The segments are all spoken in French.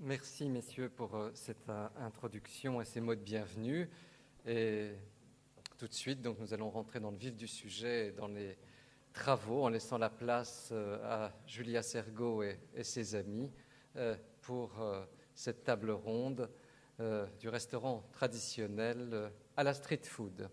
Merci, messieurs, pour cette introduction et ces mots de bienvenue. Et tout de suite, donc, nous allons rentrer dans le vif du sujet et dans les travaux, en laissant la place à Julia Sergault et ses amis pour cette table ronde du restaurant traditionnel à la street food.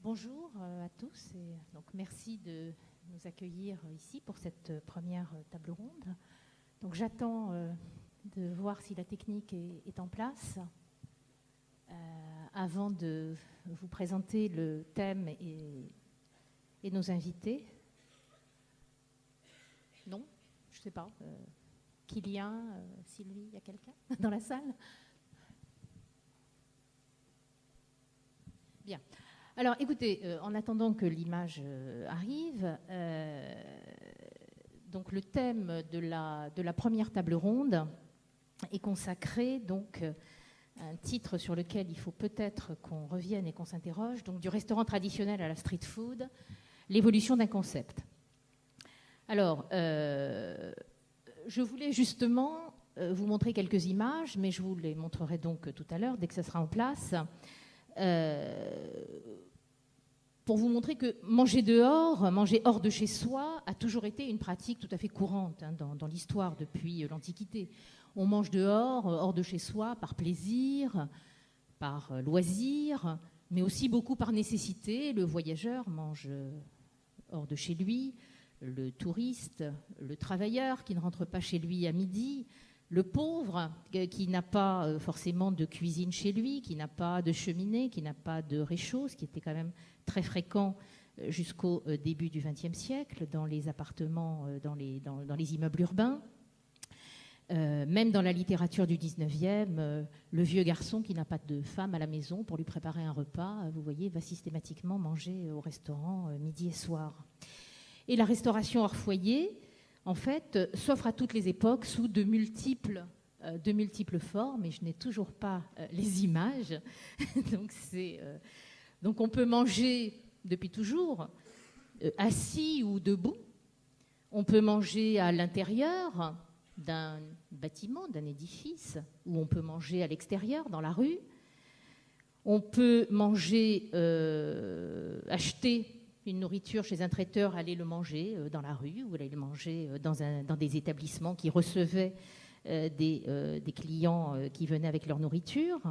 Bonjour à tous et donc merci de nous accueillir ici pour cette première table ronde. Donc j'attends de voir si la technique est en place avant de vous présenter le thème et nos invités. Non, je ne sais pas. Kylian, Sylvie, il y a quelqu'un dans la salle? Bien. Alors, écoutez, en attendant que l'image arrive, donc le thème de la première table ronde est consacré donc à un titre sur lequel il faut peut-être qu'on revienne et qu'on s'interroge, donc du restaurant traditionnel à la street food, l'évolution d'un concept. Alors, je voulais justement vous montrer quelques images, mais je vous les montrerai donc tout à l'heure, dès que ça sera en place. Pour vous montrer que manger dehors, manger hors de chez soi, a toujours été une pratique tout à fait courante dans l'histoire depuis l'Antiquité. On mange dehors, hors de chez soi, par plaisir, par loisir, mais aussi beaucoup par nécessité. Le voyageur mange hors de chez lui, le touriste, le travailleur qui ne rentre pas chez lui à midi, le pauvre qui n'a pas forcément de cuisine chez lui, qui n'a pas de cheminée, qui n'a pas de réchaud, ce qui était quand même très fréquent jusqu'au début du XXe siècle dans les appartements, dans les immeubles urbains. Même dans la littérature du XIXe, le vieux garçon qui n'a pas de femme à la maison pour lui préparer un repas, vous voyez, va systématiquement manger au restaurant midi et soir. Et la restauration hors foyer, en fait, s'offre à toutes les époques sous de multiples formes, et je n'ai toujours pas les images. Donc on peut manger depuis toujours, assis ou debout. On peut manger à l'intérieur d'un bâtiment, d'un édifice, ou on peut manger à l'extérieur, dans la rue. On peut manger, acheter une nourriture chez un traiteur, aller le manger dans la rue, ou aller le manger dans des établissements qui recevaient des clients qui venaient avec leur nourriture.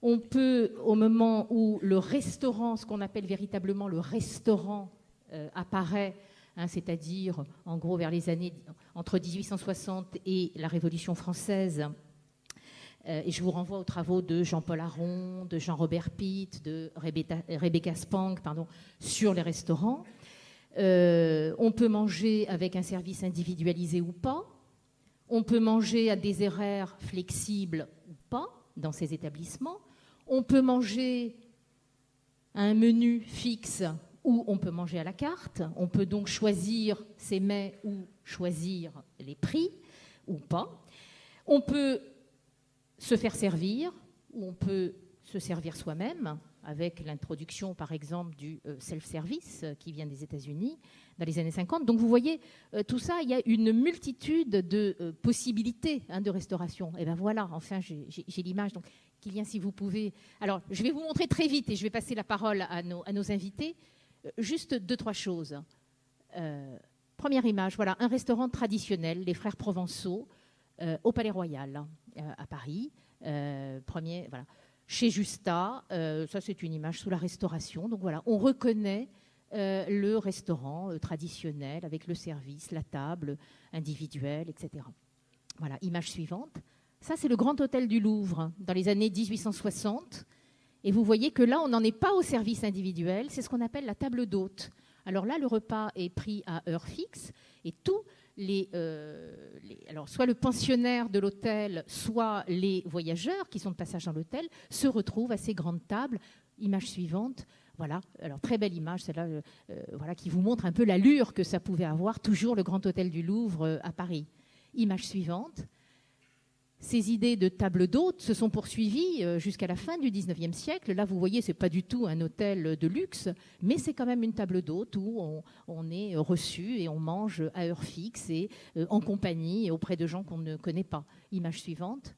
On peut, au moment où le restaurant, ce qu'on appelle véritablement le restaurant, apparaît, c'est-à-dire en gros vers les années entre 1860 et la Révolution française, et je vous renvoie aux travaux de Jean-Paul Aron, de Jean-Robert Pitt, de Rebecca Spang, sur les restaurants. On peut manger avec un service individualisé ou pas. On peut manger à des horaires flexibles ou pas dans ces établissements. On peut manger à un menu fixe ou on peut manger à la carte. On peut donc choisir ses mets ou choisir les prix ou pas. On peut se faire servir ou on peut se servir soi-même avec l'introduction, par exemple, du self-service qui vient des États-Unis dans les années 50. Donc, vous voyez, tout ça, il y a une multitude de possibilités de restauration. Et bien voilà, enfin, j'ai l'image. Donc, Kilian, si vous pouvez. Alors, je vais vous montrer très vite et je vais passer la parole à nos invités. Juste 2-3 choses. Première image, voilà, un restaurant traditionnel, les Frères Provençaux, au Palais Royal, à Paris. Voilà. Chez Justa, ça c'est une image sous la Restauration. Donc voilà, on reconnaît le restaurant traditionnel avec le service, la table individuelle, etc. Voilà, image suivante. Ça c'est le Grand Hôtel du Louvre dans les années 1860. Et vous voyez que là, on n'en est pas au service individuel, c'est ce qu'on appelle la table d'hôte. Alors là, le repas est pris à heure fixe et tous alors soit le pensionnaire de l'hôtel, soit les voyageurs qui sont de passage dans l'hôtel se retrouvent à ces grandes tables. Image suivante. Voilà, alors très belle image, celle-là, voilà, qui vous montre un peu l'allure que ça pouvait avoir, toujours le Grand Hôtel du Louvre à Paris. Image suivante. Ces idées de table d'hôte se sont poursuivies jusqu'à la fin du 19e siècle. Là, vous voyez, ce n'est pas du tout un hôtel de luxe, mais c'est quand même une table d'hôte où on est reçu et on mange à heure fixe et en compagnie et auprès de gens qu'on ne connaît pas. Image suivante.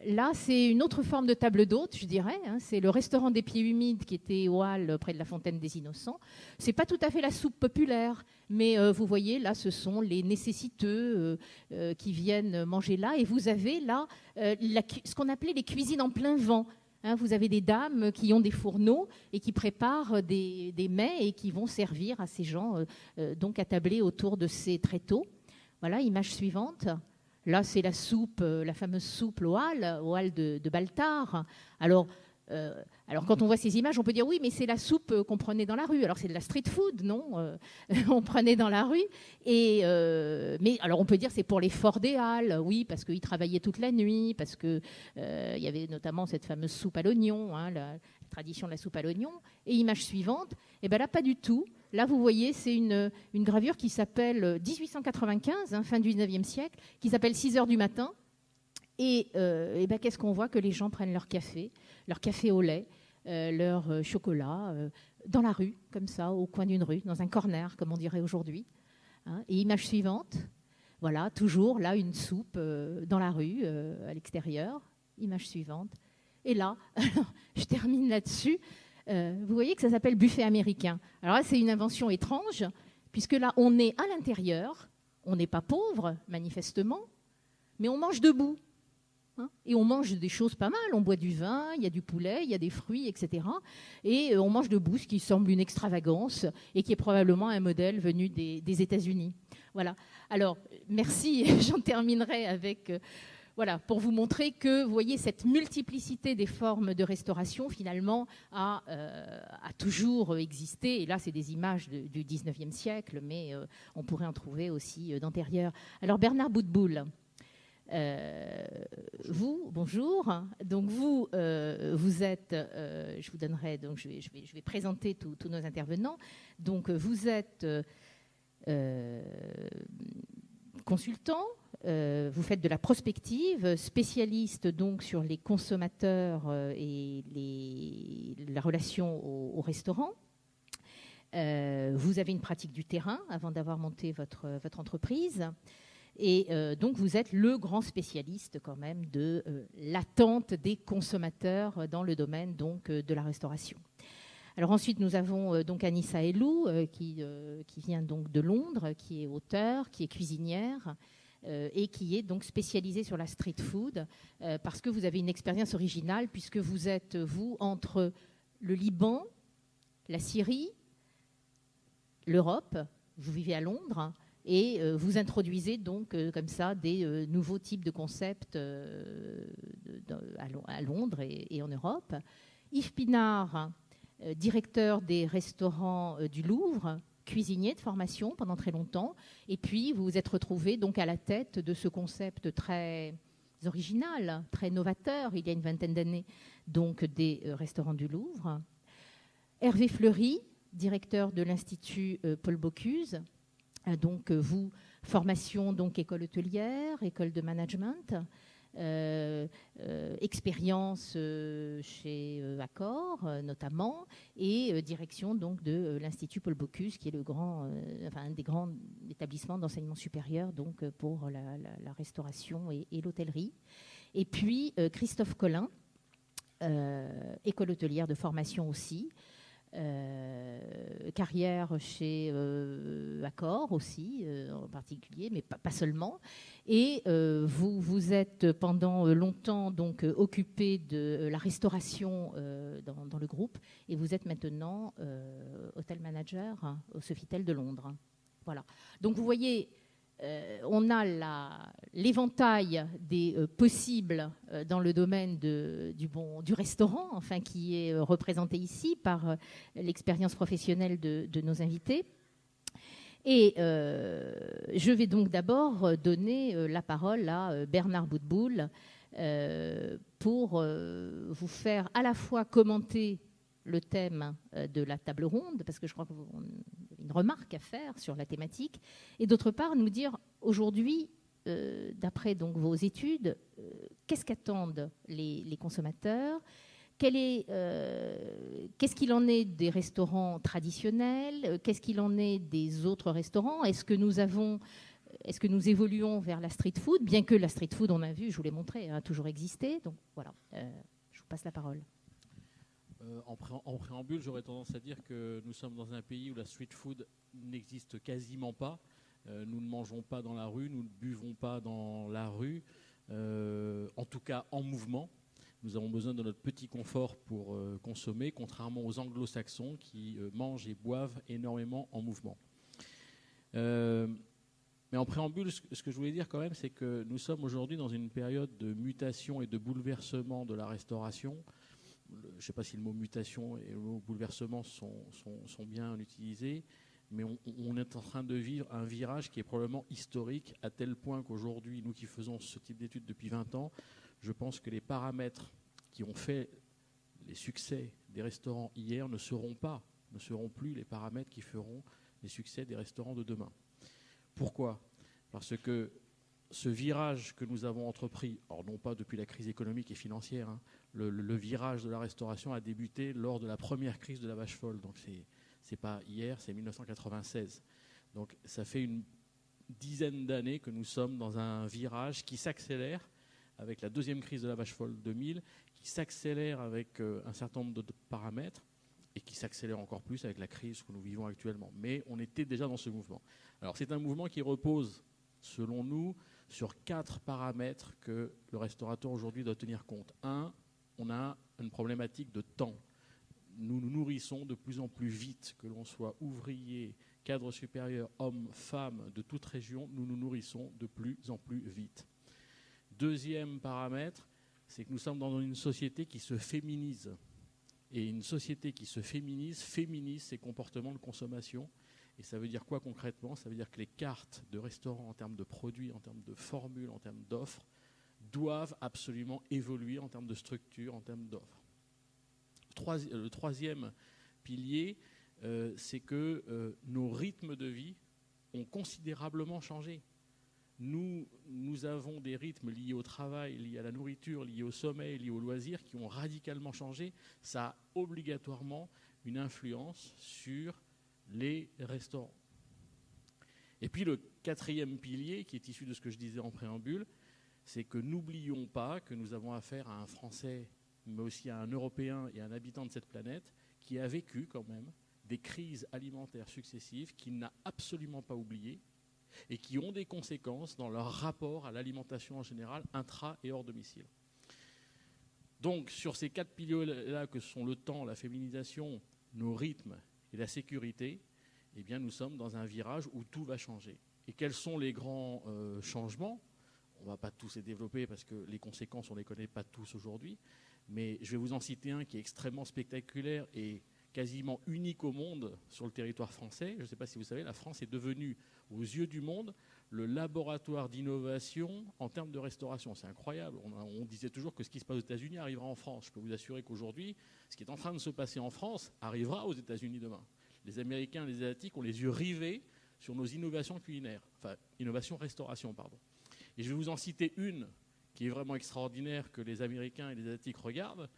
Là, c'est une autre forme de table d'hôte, je dirais. C'est le restaurant des Pieds Humides qui était au Halles, près de la Fontaine des Innocents. Ce n'est pas tout à fait la soupe populaire, mais vous voyez, là, ce sont les nécessiteux qui viennent manger là. Et vous avez là ce qu'on appelait les cuisines en plein vent. Vous avez des dames qui ont des fourneaux et qui préparent des mets et qui vont servir à ces gens donc attablés autour de ces tréteaux. Voilà, image suivante. Là, c'est la soupe, la fameuse soupe au Hall de Baltard. Alors, quand on voit ces images, on peut dire oui, mais c'est la soupe qu'on prenait dans la rue. Alors, c'est de la street food, non on prenait dans la rue. Mais alors, on peut dire c'est pour les forts des Halles, oui, parce qu'ils travaillaient toute la nuit, parce qu'il y avait notamment cette fameuse soupe à l'oignon, la tradition de la soupe à l'oignon. Et image suivante, eh bien là, pas du tout. Là, vous voyez, c'est une gravure qui s'appelle 1895, fin du 19e siècle, qui s'appelle 6 heures du matin. Et ben, qu'est-ce qu'on voit? Que les gens prennent leur café au lait, leur chocolat, dans la rue, comme ça, au coin d'une rue, dans un corner, comme on dirait aujourd'hui. Et image suivante, voilà, toujours là, une soupe dans la rue, à l'extérieur. Image suivante. Et là, je termine là-dessus. Vous voyez que ça s'appelle buffet américain. Alors là, c'est une invention étrange, puisque là, on est à l'intérieur, on n'est pas pauvre, manifestement, mais on mange debout. Et on mange des choses pas mal. On boit du vin, il y a du poulet, il y a des fruits, etc. Et on mange debout, ce qui semble une extravagance et qui est probablement un modèle venu des États-Unis. Voilà. Alors, merci. J'en terminerai avec... Voilà, pour vous montrer que, vous voyez, cette multiplicité des formes de restauration, finalement, a toujours existé. Et là, c'est des images du 19e siècle, mais on pourrait en trouver aussi d'antérieurs. Alors, Bernard Boutboul, vous, bonjour. Donc, vous êtes, je vous donnerai, donc je vais présenter tous nos intervenants. Donc, vous êtes consultant. Vous faites de la prospective, spécialiste donc sur les consommateurs et la relation au restaurant. Vous avez une pratique du terrain avant d'avoir monté votre entreprise. Et donc, vous êtes le grand spécialiste quand même de l'attente des consommateurs dans le domaine donc, de la restauration. Alors ensuite, nous avons donc Anissa Elou qui vient donc de Londres, qui est auteure, qui est cuisinière, et qui est donc spécialisée sur la street food, parce que vous avez une expérience originale, puisque vous êtes, vous, entre le Liban, la Syrie, l'Europe, vous vivez à Londres, et vous introduisez donc comme ça des nouveaux types de concepts à Londres et en Europe. Yves Pinard, directeur des restaurants du Louvre, cuisinier de formation pendant très longtemps, et puis vous vous êtes retrouvé donc à la tête de ce concept très original, très novateur, il y a une vingtaine d'années, donc des restaurants du Louvre. Hervé Fleury, directeur de l'Institut Paul Bocuse, donc vous, formation donc école hôtelière, école de management, expérience chez Accor notamment, et direction donc de l'Institut Paul Bocuse, qui est un des grands établissements d'enseignement supérieur donc pour la restauration et l'hôtellerie. Et puis Christophe Collin, école hôtelière de formation aussi, carrière chez Accor aussi, en particulier, mais pas seulement. Et vous êtes pendant longtemps donc occupé de la restauration dans le groupe, et vous êtes maintenant hôtel manager au Sofitel de Londres. Voilà. Donc vous voyez, on a l'éventail des possibles dans le domaine du restaurant, enfin, qui est représenté ici par l'expérience professionnelle de nos invités. Et je vais donc d'abord donner la parole à Bernard Boutboul pour vous faire à la fois commenter le thème de la table ronde, parce que je crois que vous avez une remarque à faire sur la thématique, et d'autre part nous dire aujourd'hui, d'après donc vos études, qu'est-ce qu'attendent les consommateurs, qu'est-ce qu'il en est des restaurants traditionnels, qu'est-ce qu'il en est des autres restaurants, est-ce que nous évoluons vers la street food, bien que la street food, on a vu, je vous l'ai montré, a toujours existé. Donc voilà, je vous passe la parole. En préambule, j'aurais tendance à dire que nous sommes dans un pays où la street food n'existe quasiment pas. Nous ne mangeons pas dans la rue, nous ne buvons pas dans la rue, en tout cas en mouvement. Nous avons besoin de notre petit confort pour consommer, contrairement aux anglo-saxons qui mangent et boivent énormément en mouvement. Mais en préambule, ce que je voulais dire quand même, c'est que nous sommes aujourd'hui dans une période de mutation et de bouleversement de la restauration. Je ne sais pas si le mot mutation et le mot bouleversement sont bien utilisés, mais on est en train de vivre un virage qui est probablement historique, à tel point qu'aujourd'hui, nous qui faisons ce type d'études depuis 20 ans, je pense que les paramètres qui ont fait les succès des restaurants hier ne seront plus les paramètres qui feront les succès des restaurants de demain. Pourquoi ? Parce que ce virage que nous avons entrepris, or non pas depuis la crise économique et financière, le virage de la restauration a débuté lors de la première crise de la vache folle. Donc c'est pas hier, c'est 1996. Donc ça fait une dizaine d'années que nous sommes dans un virage qui s'accélère avec la deuxième crise de la vache folle 2000, qui s'accélère avec un certain nombre de paramètres et qui s'accélère encore plus avec la crise que nous vivons actuellement. Mais on était déjà dans ce mouvement. Alors c'est un mouvement qui repose, selon nous, sur 4 paramètres que le restaurateur aujourd'hui doit tenir compte. 1, on a une problématique de temps. Nous nous nourrissons de plus en plus vite, que l'on soit ouvrier, cadre supérieur, homme, femme, de toute région, nous nous nourrissons de plus en plus vite. Deuxième paramètre, c'est que nous sommes dans une société qui se féminise. Et une société qui se féminise ses comportements de consommation. Et ça veut dire quoi concrètement ? Ça veut dire que les cartes de restaurants en termes de produits, en termes de formules, en termes d'offres, doivent absolument évoluer en termes de structure, en termes d'offres. Le troisième pilier, c'est que nos rythmes de vie ont considérablement changé. Nous avons des rythmes liés au travail, liés à la nourriture, liés au sommeil, liés aux loisirs qui ont radicalement changé. Ça a obligatoirement une influence sur les restaurants. Et puis le quatrième pilier, qui est issu de ce que je disais en préambule, c'est que n'oublions pas que nous avons affaire à un Français, mais aussi à un Européen et à un habitant de cette planète, qui a vécu quand même des crises alimentaires successives qu'il n'a absolument pas oubliées et qui ont des conséquences dans leur rapport à l'alimentation en général, intra et hors domicile. Donc sur ces 4 piliers-là que sont le temps, la féminisation, nos rythmes et la sécurité, eh bien nous sommes dans un virage où tout va changer. Et quels sont les grands changements ? On ne va pas tous les développer parce que les conséquences, on ne les connaît pas tous aujourd'hui, mais je vais vous en citer un qui est extrêmement spectaculaire et quasiment unique au monde sur le territoire français. Je ne sais pas si vous savez, la France est devenue, aux yeux du monde, le laboratoire d'innovation en termes de restauration. C'est incroyable. On disait toujours que ce qui se passe aux États-Unis arrivera en France. Je peux vous assurer qu'aujourd'hui, ce qui est en train de se passer en France arrivera aux États-Unis demain. Les Américains et les Asiatiques ont les yeux rivés sur nos innovations culinaires, enfin, innovations restauration, pardon. Et je vais vous en citer une qui est vraiment extraordinaire que les Américains et les Asiatiques regardent.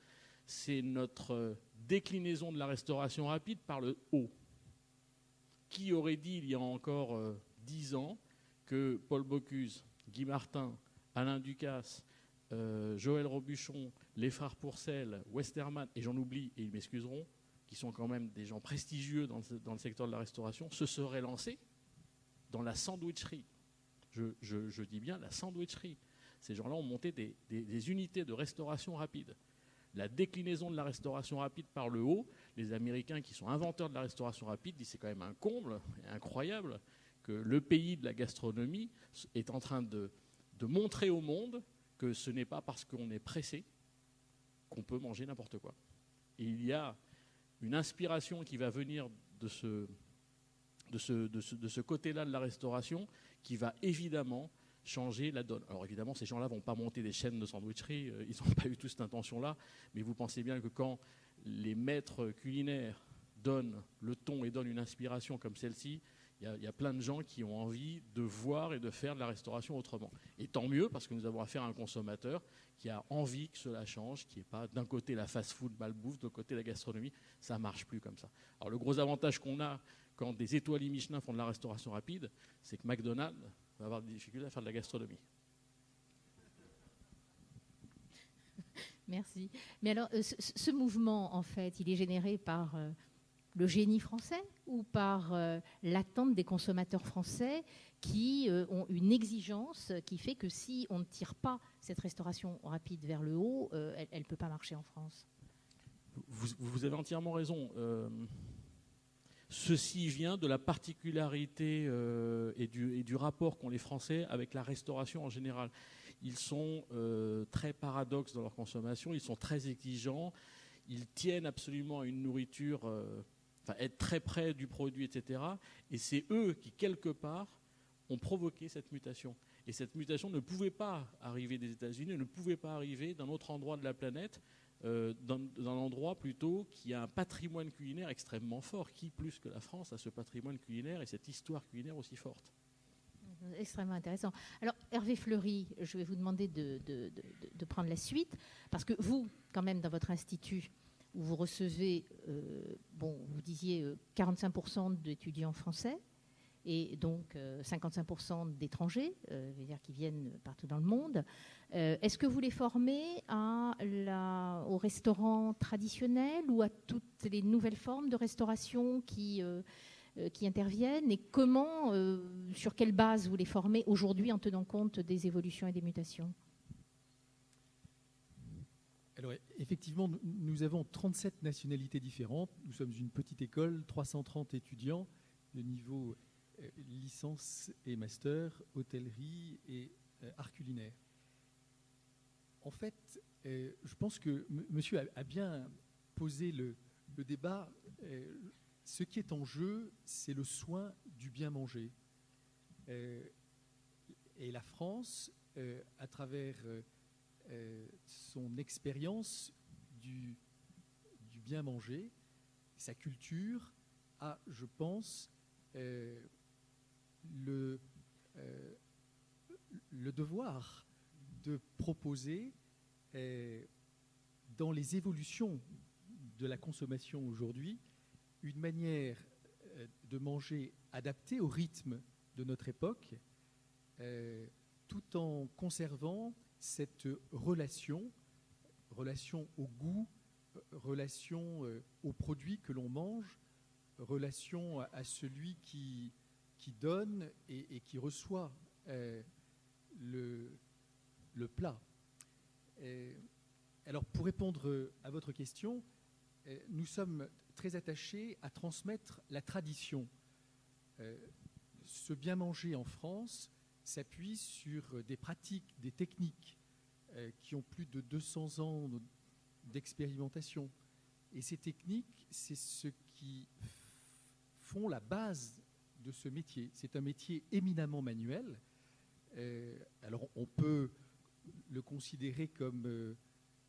C'est notre déclinaison de la restauration rapide par le haut. Qui aurait dit il y a encore 10 ans que Paul Bocuse, Guy Martin, Alain Ducasse, Joël Robuchon, les frères Pourcel, Westermann, et j'en oublie, et ils m'excuseront, qui sont quand même des gens prestigieux dans le secteur de la restauration, se seraient lancés dans la sandwicherie. Je dis bien la sandwicherie. Ces gens-là ont monté des unités de restauration rapide. La déclinaison de la restauration rapide par le haut, les Américains qui sont inventeurs de la restauration rapide disent c'est quand même un comble, incroyable, que le pays de la gastronomie est en train de montrer au monde que ce n'est pas parce qu'on est pressé qu'on peut manger n'importe quoi. Et il y a une inspiration qui va venir de ce côté-là de la restauration qui va évidemment changer la donne. Alors évidemment, ces gens-là ne vont pas monter des chaînes de sandwicherie, ils n'ont pas eu toute cette intention-là, mais vous pensez bien que quand les maîtres culinaires donnent le ton et donnent une inspiration comme celle-ci, il y a plein de gens qui ont envie de voir et de faire de la restauration autrement. Et tant mieux, parce que nous avons affaire à un consommateur qui a envie que cela change, qui n'est pas d'un côté la fast-food malbouffe, de l'autre côté la gastronomie. Ça ne marche plus comme ça. Alors le gros avantage qu'on a quand des étoiles Michelin font de la restauration rapide, c'est que McDonald's va avoir des difficultés à faire de la gastronomie. Merci. Mais alors, ce mouvement, en fait, il est généré par le génie français ou par l'attente des consommateurs français qui ont une exigence qui fait que si on ne tire pas cette restauration rapide vers le haut, elle ne peut pas marcher en France? Vous avez entièrement raison. Ceci vient de la particularité et du rapport qu'ont les Français avec la restauration en général. Ils sont très paradoxes dans leur consommation, ils sont très exigeants, ils tiennent absolument à une nourriture, être très près du produit, etc. Et c'est eux qui, quelque part, ont provoqué cette mutation. Et cette mutation ne pouvait pas arriver des États-Unis, ne pouvait pas arriver d'un autre endroit de la planète, d'un endroit plutôt qui a un patrimoine culinaire extrêmement fort. Qui, plus que la France, a ce patrimoine culinaire et cette histoire culinaire aussi forte? Extrêmement intéressant. Alors, Hervé Fleury, je vais vous demander de prendre la suite, parce que vous, quand même, dans votre institut, où vous recevez, vous disiez 45% d'étudiants français, et donc 55% d'étrangers, c'est-à-dire qui viennent partout dans le monde. Est-ce que vous les formez au restaurant traditionnel ou à toutes les nouvelles formes de restauration qui interviennent, et comment, sur quelle base vous les formez aujourd'hui en tenant compte des évolutions et des mutations? Alors, effectivement, nous avons 37 nationalités différentes. Nous sommes une petite école, 330 étudiants de niveau licence et master, hôtellerie et art culinaire. En fait, je pense que monsieur a bien posé le débat. Ce qui est en jeu, c'est le soin du bien manger. Et la France, à travers son expérience du bien manger, sa culture, a, je pense, le devoir de proposer, dans les évolutions de la consommation aujourd'hui, une manière de manger adaptée au rythme de notre époque, tout en conservant cette relation au goût, relation aux produits que l'on mange, relation à celui qui donne et qui reçoit le plat. Alors, pour répondre à votre question, nous sommes très attachés à transmettre la tradition. Ce bien manger en France s'appuie sur des pratiques, des techniques qui ont plus de 200 ans d'expérimentation. Et ces techniques, c'est ce qui font la base de ce métier. C'est un métier éminemment manuel. Alors, on peut le considérer comme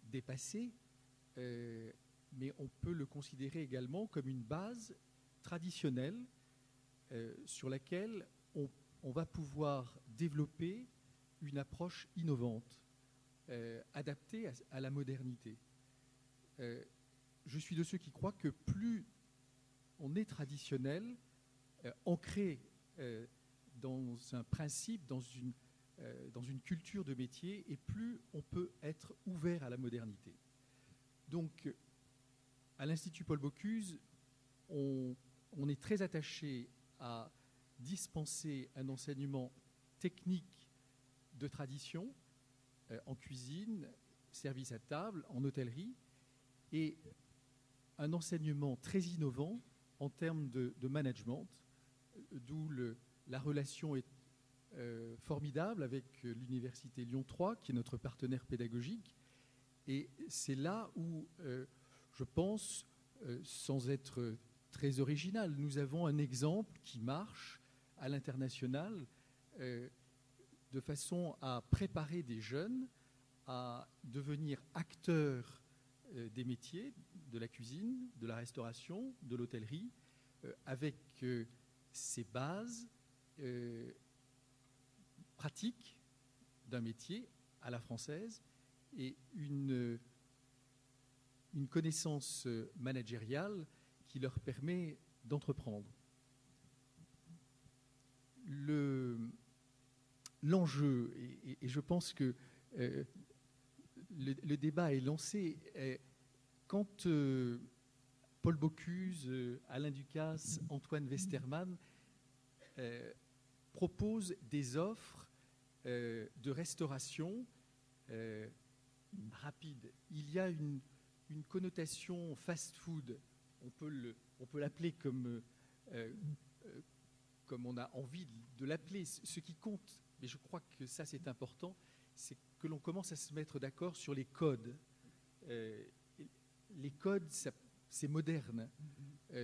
dépassé, mais on peut le considérer également comme une base traditionnelle sur laquelle on va pouvoir développer une approche innovante, adaptée à la modernité. Je suis de ceux qui croient que plus on est traditionnel, ancré dans un principe, dans dans une culture de métier, et plus on peut être ouvert à la modernité. Donc, à l'Institut Paul Bocuse, on est très attaché à dispenser un enseignement technique de tradition en cuisine, service à table, en hôtellerie, et un enseignement très innovant en termes de management, d'où la relation est formidable avec l'Université Lyon 3, qui est notre partenaire pédagogique. Et c'est là où, je pense, sans être très original, nous avons un exemple qui marche à l'international de façon à préparer des jeunes à devenir acteurs des métiers, de la cuisine, de la restauration, de l'hôtellerie, avec ces bases pratiques d'un métier à la française et une connaissance managériale qui leur permet d'entreprendre. L'enjeu, et je pense que le débat est lancé, quand Paul Bocuse, Alain Ducasse, Antoine Westermann proposent des offres de restauration rapide, il y a une connotation fast-food, on peut l'appeler comme on a envie de l'appeler. Ce qui compte, mais je crois que ça c'est important, c'est que l'on commence à se mettre d'accord sur les codes. Les codes, c'est moderne.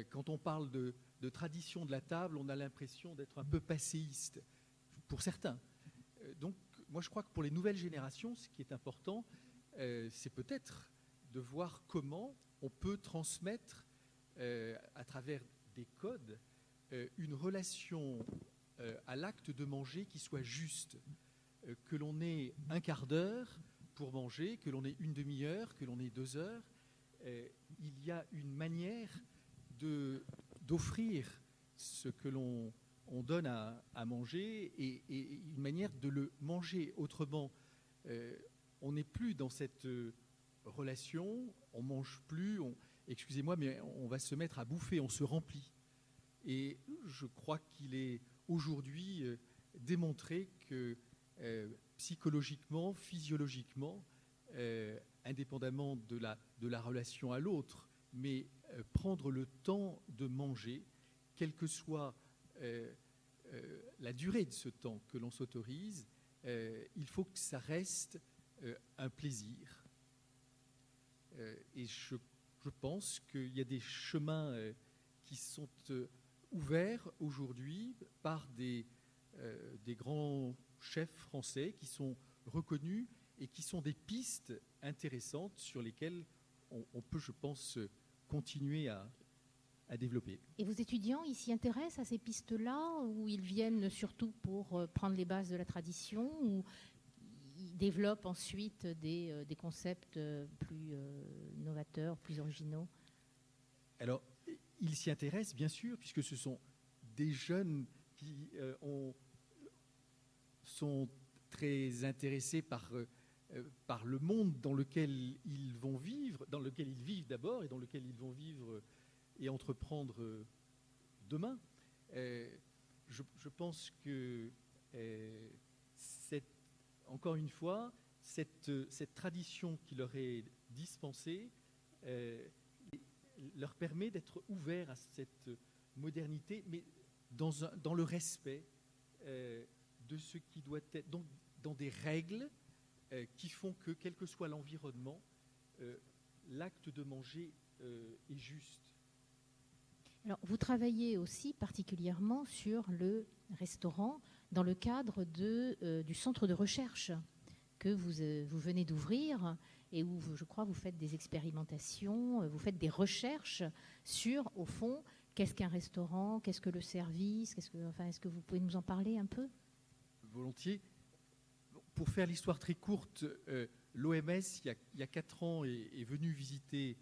Quand on parle de tradition de la table, on a l'impression d'être un peu passéiste, pour certains. Donc, moi je crois que pour les nouvelles générations, ce qui est important, c'est peut-être de voir comment on peut transmettre à travers des codes une relation à l'acte de manger qui soit juste, que l'on ait un quart d'heure pour manger, que l'on ait une demi-heure, que l'on ait 2 heures. Il y a une manière d'offrir ce que l'on donne à manger et une manière de le manger autrement. On n'est plus dans cette relation, on mange plus, excusez-moi, mais on va se mettre à bouffer, on se remplit. Et je crois qu'il est aujourd'hui démontré que psychologiquement, physiologiquement, indépendamment de la relation à l'autre, mais prendre le temps de manger, quelle que soit la durée de ce temps que l'on s'autorise, il faut que ça reste un plaisir. Et je pense qu'il y a des chemins qui sont ouverts aujourd'hui par des grands chefs français qui sont reconnus et qui sont des pistes intéressantes sur lesquelles on peut, je pense, continuer à développer. Et vos étudiants, ils s'y intéressent à ces pistes-là, ou ils viennent surtout pour prendre les bases de la tradition, ou ils développent ensuite des concepts plus novateurs, plus originaux? Alors, ils s'y intéressent, bien sûr, puisque ce sont des jeunes qui sont très intéressés par le monde dans lequel ils vont vivre, dans lequel ils vivent d'abord et dans lequel ils vont vivre et entreprendre demain. Je pense que encore une fois, cette tradition qui leur est dispensée leur permet d'être ouverts à cette modernité, mais dans le respect de ce qui doit être, donc dans des règles qui font que, quel que soit l'environnement, l'acte de manger est juste. Alors, vous travaillez aussi particulièrement sur le restaurant dans le cadre du centre de recherche que vous venez d'ouvrir et où, je crois, vous faites des expérimentations, vous faites des recherches sur, au fond, qu'est-ce qu'un restaurant, qu'est-ce que le service, est-ce que vous pouvez nous en parler un peu? Volontiers. Pour faire l'histoire très courte, l'OMS, il y a 4 ans, est venu visiter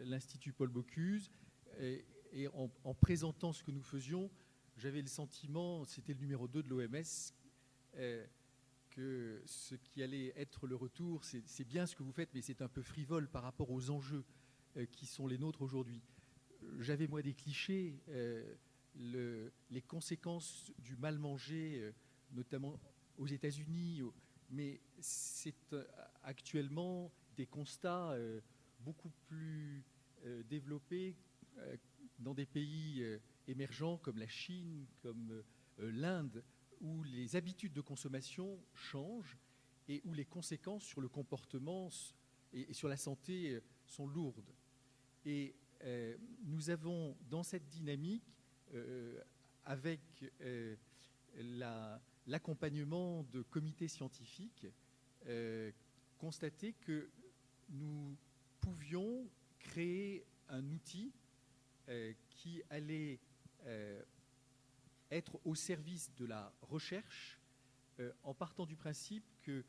l'Institut Paul Bocuse et en présentant ce que nous faisions, j'avais le sentiment, c'était le numéro 2 de l'OMS, que ce qui allait être le retour, c'est bien ce que vous faites, mais c'est un peu frivole par rapport aux enjeux qui sont les nôtres aujourd'hui. J'avais, moi, des clichés, les conséquences du mal manger, notamment aux États-Unis, mais c'est actuellement des constats beaucoup plus développés dans des pays émergents comme la Chine, comme l'Inde, où les habitudes de consommation changent et où les conséquences sur le comportement et sur la santé sont lourdes. Et nous avons, dans cette dynamique, avec l'accompagnement de comités scientifiques, constaté que nous pouvions créer un outil qui allait être au service de la recherche, en partant du principe que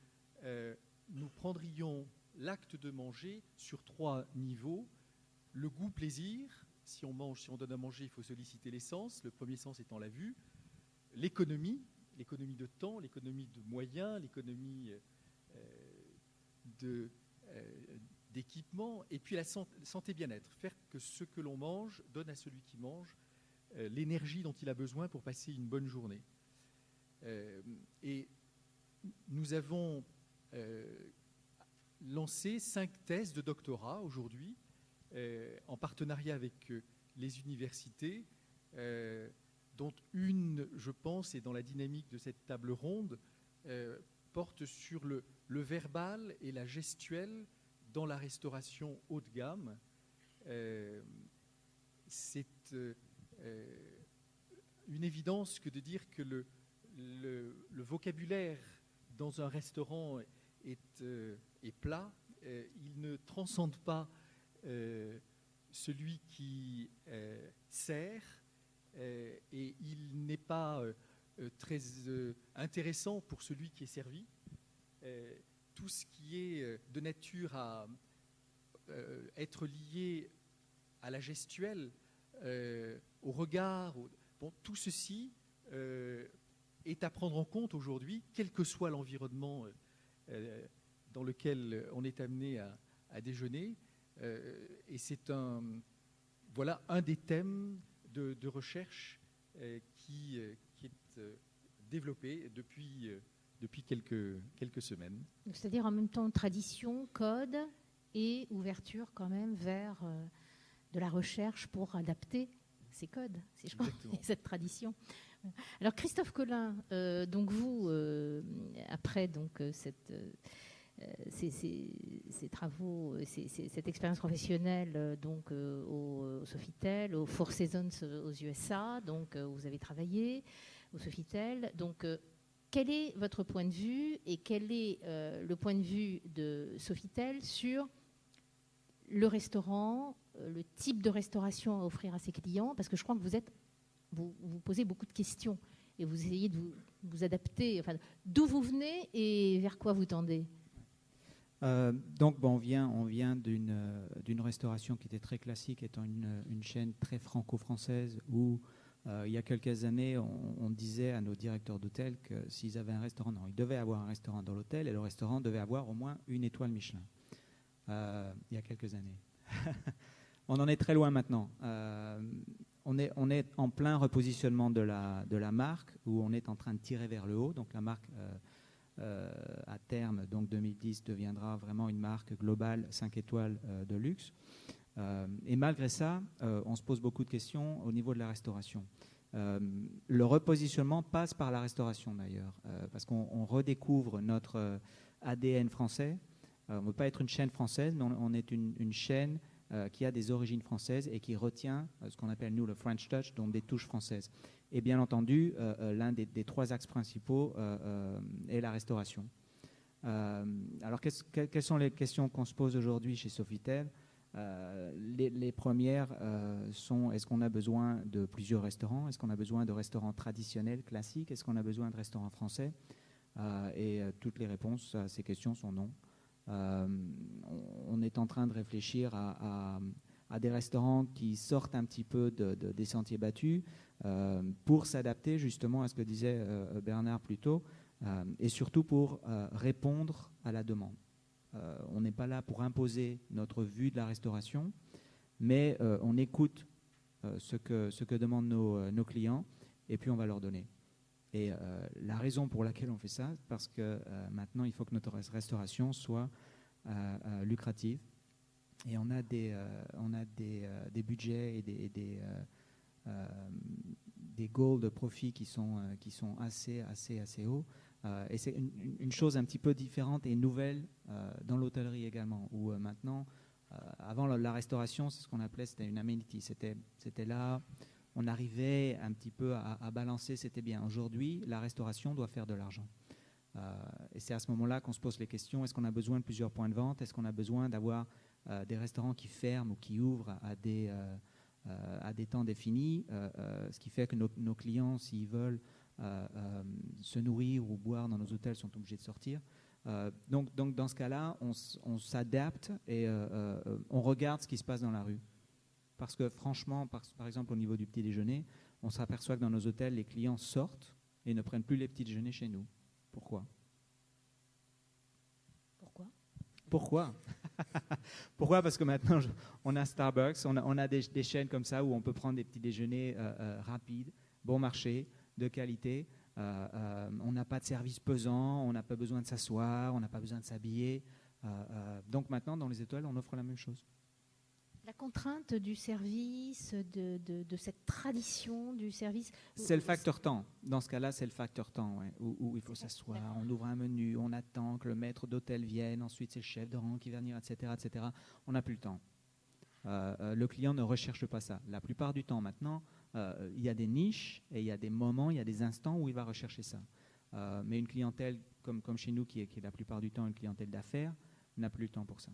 nous prendrions l'acte de manger sur 3 niveaux. Le goût, plaisir. Si on mange, si on donne à manger, il faut solliciter les sens. Le premier sens étant la vue. L'économie de temps, l'économie de moyens, l'économie d'équipement. Et puis la santé bien-être. Faire que ce que l'on mange donne à celui qui mange l'énergie dont il a besoin pour passer une bonne journée. Et nous avons lancé 5 thèses de doctorat aujourd'hui, en partenariat avec les universités, dont une, je pense, et dans la dynamique de cette table ronde, porte sur le verbal et la gestuelle dans la restauration haut de gamme. C'est une évidence que de dire que le vocabulaire dans un restaurant est plat. Il ne transcende pas celui qui sert, et il n'est pas très intéressant pour celui qui est servi. Tout ce qui est de nature à être lié à la gestuelle, au regard, bon, tout ceci est à prendre en compte aujourd'hui, quel que soit l'environnement dans lequel on est amené à déjeuner. Et c'est un des thèmes de recherche qui est développé depuis quelques semaines. C'est-à-dire en même temps tradition, code et ouverture quand même vers de la recherche pour adapter ces codes, si je comprends, cette tradition. Alors Christophe Colin, donc vous, après donc ces travaux, cette expérience professionnelle donc au Sofitel, au Four Seasons aux USA, donc vous avez travaillé au Sofitel. Donc quel est votre point de vue et quel est le point de vue de Sofitel sur le restaurant, le type de restauration à offrir à ses clients? Parce que je crois que vous posez beaucoup de questions et vous essayez de vous adapter. Enfin, d'où vous venez et vers quoi vous tendez? Donc, on vient d'une restauration qui était très classique, étant une chaîne très franco-française où, il y a quelques années, on disait à nos directeurs d'hôtel que s'ils avaient un restaurant, ils devaient avoir un restaurant dans l'hôtel et le restaurant devait avoir au moins une étoile Michelin. Il y a quelques années. On en est très loin maintenant. On est en plein repositionnement de la marque, où on est en train de tirer vers le haut. Donc la marque, à terme, donc 2010, deviendra vraiment une marque globale 5 étoiles de luxe. Et malgré ça, on se pose beaucoup de questions au niveau de la restauration. Le repositionnement passe par la restauration d'ailleurs, parce qu'on redécouvre notre ADN français. On ne veut pas être une chaîne française, mais on est une chaîne qui a des origines françaises et qui retient ce qu'on appelle, nous, le French Touch, donc des touches françaises. Et bien entendu, l'un des 3 axes principaux est la restauration. Alors, quelles sont les questions qu'on se pose aujourd'hui chez Sofitel? Les premières sont: est-ce qu'on a besoin de plusieurs restaurants? Est-ce qu'on a besoin de restaurants traditionnels, classiques? Est-ce qu'on a besoin de restaurants français? Et toutes les réponses à ces questions sont non. On est en train de réfléchir à des restaurants qui sortent un petit peu des sentiers battus pour s'adapter justement à ce que disait Bernard plus tôt, et surtout pour répondre à la demande. On n'est pas là pour imposer notre vue de la restauration, mais on écoute ce que demandent nos clients et puis on va leur donner. Et la raison pour laquelle on fait ça, c'est parce que maintenant il faut que notre restauration soit lucrative. Et on a des budgets et des goals de profit qui sont assez hauts. Et c'est une chose un petit peu différente et nouvelle dans l'hôtellerie également, où maintenant, avant la restauration, c'est ce qu'on appelait, c'était une amenity. C'était là, on arrivait un petit peu à balancer, c'était bien. Aujourd'hui, la restauration doit faire de l'argent. Et c'est à ce moment-là qu'on se pose les questions. Est-ce qu'on a besoin de plusieurs points de vente? Est-ce qu'on a besoin d'avoir des restaurants qui ferment ou qui ouvrent à des temps définis, ce qui fait que nos clients, s'ils veulent se nourrir ou boire dans nos hôtels, sont obligés de sortir. Donc dans ce cas-là, on s'adapte et on regarde ce qui se passe dans la rue. Parce que franchement, par exemple au niveau du petit déjeuner, on s'aperçoit que dans nos hôtels, les clients sortent et ne prennent plus les petits déjeuners chez nous. Pourquoi? Pourquoi? Parce que maintenant, on a Starbucks, on a des chaînes comme ça où on peut prendre des petits déjeuners rapides, bon marché, de qualité. On n'a pas de service pesant, on n'a pas besoin de s'asseoir, on n'a pas besoin de s'habiller. Donc maintenant, dans les étoiles, on offre la même chose. La contrainte du service, de cette tradition du service. C'est le facteur temps. Dans ce cas-là, c'est le facteur temps, ouais, où il faut s'asseoir, on ouvre un menu, on attend que le maître d'hôtel vienne, ensuite c'est le chef de rang qui va venir, etc. On n'a plus le temps. Le client ne recherche pas ça. La plupart du temps, maintenant, il y a des niches et il y a des moments, il y a des instants où il va rechercher ça. Mais une clientèle comme chez nous, qui est la plupart du temps une clientèle d'affaires, n'a plus le temps pour ça.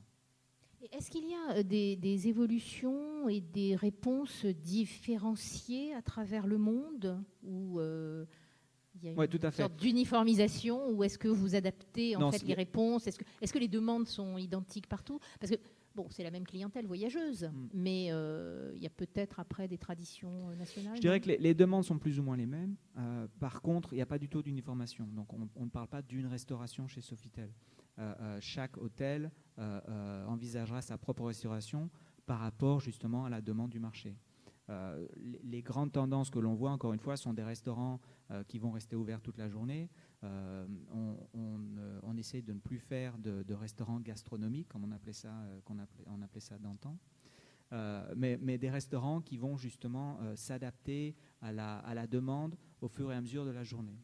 Est-ce qu'il y a des évolutions et des réponses différenciées à travers le monde où il y a une sorte d'uniformisation, ou est-ce que vous adaptez les réponses? Est-ce que les demandes sont identiques partout? Parce que bon, c'est la même clientèle voyageuse, mais il y a peut-être après des traditions nationales. Je dirais que les demandes sont plus ou moins les mêmes. Par contre, il n'y a pas du tout d'uniformation. Donc on ne parle pas d'une restauration chez Sofitel. Chaque hôtel envisagera sa propre restauration par rapport justement à la demande du marché. Les grandes tendances que l'on voit, encore une fois, sont des restaurants qui vont rester ouverts toute la journée. On essaie de ne plus faire de restaurants gastronomiques, comme on appelait ça d'antan. Mais des restaurants qui vont justement s'adapter à la demande au fur et à mesure de la journée.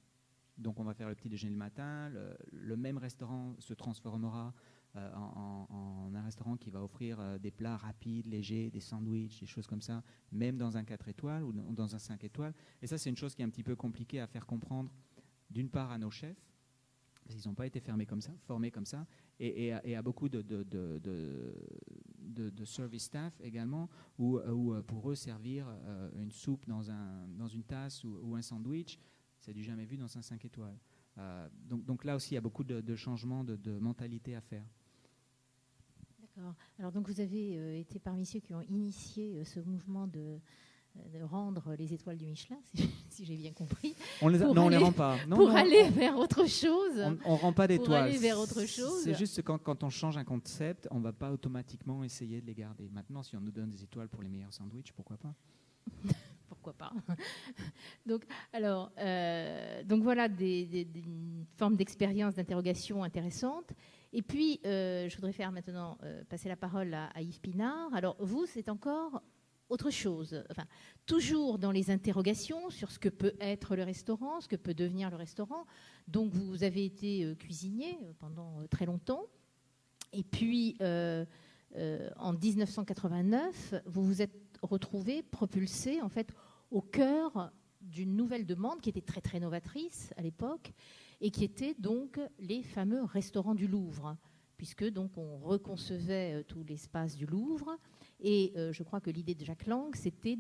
Donc on va faire le petit déjeuner le matin, le même restaurant se transformera en un restaurant qui va offrir des plats rapides, légers, des sandwichs, des choses comme ça, même dans un 4 étoiles ou dans un 5 étoiles. Et ça, c'est une chose qui est un petit peu compliquée à faire comprendre, d'une part à nos chefs, parce qu'ils n'ont pas été formés comme ça, et à beaucoup de service staff également, où pour eux, servir une soupe dans une tasse ou un sandwich, c'est du jamais vu dans un 5 étoiles. Donc là aussi, il y a beaucoup de changements de mentalité à faire. D'accord. Alors donc vous avez été parmi ceux qui ont initié ce mouvement de rendre les étoiles du Michelin, si j'ai bien compris. On les rend pas. Aller vers autre chose. On rend pas d'étoiles. Pour aller vers autre chose. C'est juste que quand on change un concept, on ne va pas automatiquement essayer de les garder. Maintenant, si on nous donne des étoiles pour les meilleurs sandwichs, pourquoi pas? Pourquoi pas? Donc voilà une forme d'expérience, d'interrogation intéressante. Et puis, je voudrais faire maintenant passer la parole à Yves Pinard. Alors, vous, c'est encore autre chose. Enfin, toujours dans les interrogations sur ce que peut être le restaurant, ce que peut devenir le restaurant. Donc, vous avez été cuisinier pendant très longtemps. Et puis, en 1989, vous vous êtes retrouvé propulsé, en fait, au cœur d'une nouvelle demande qui était très, très novatrice à l'époque et qui était donc les fameux restaurants du Louvre, puisque donc on reconcevait tout l'espace du Louvre. Et je crois que l'idée de Jack Lang, c'était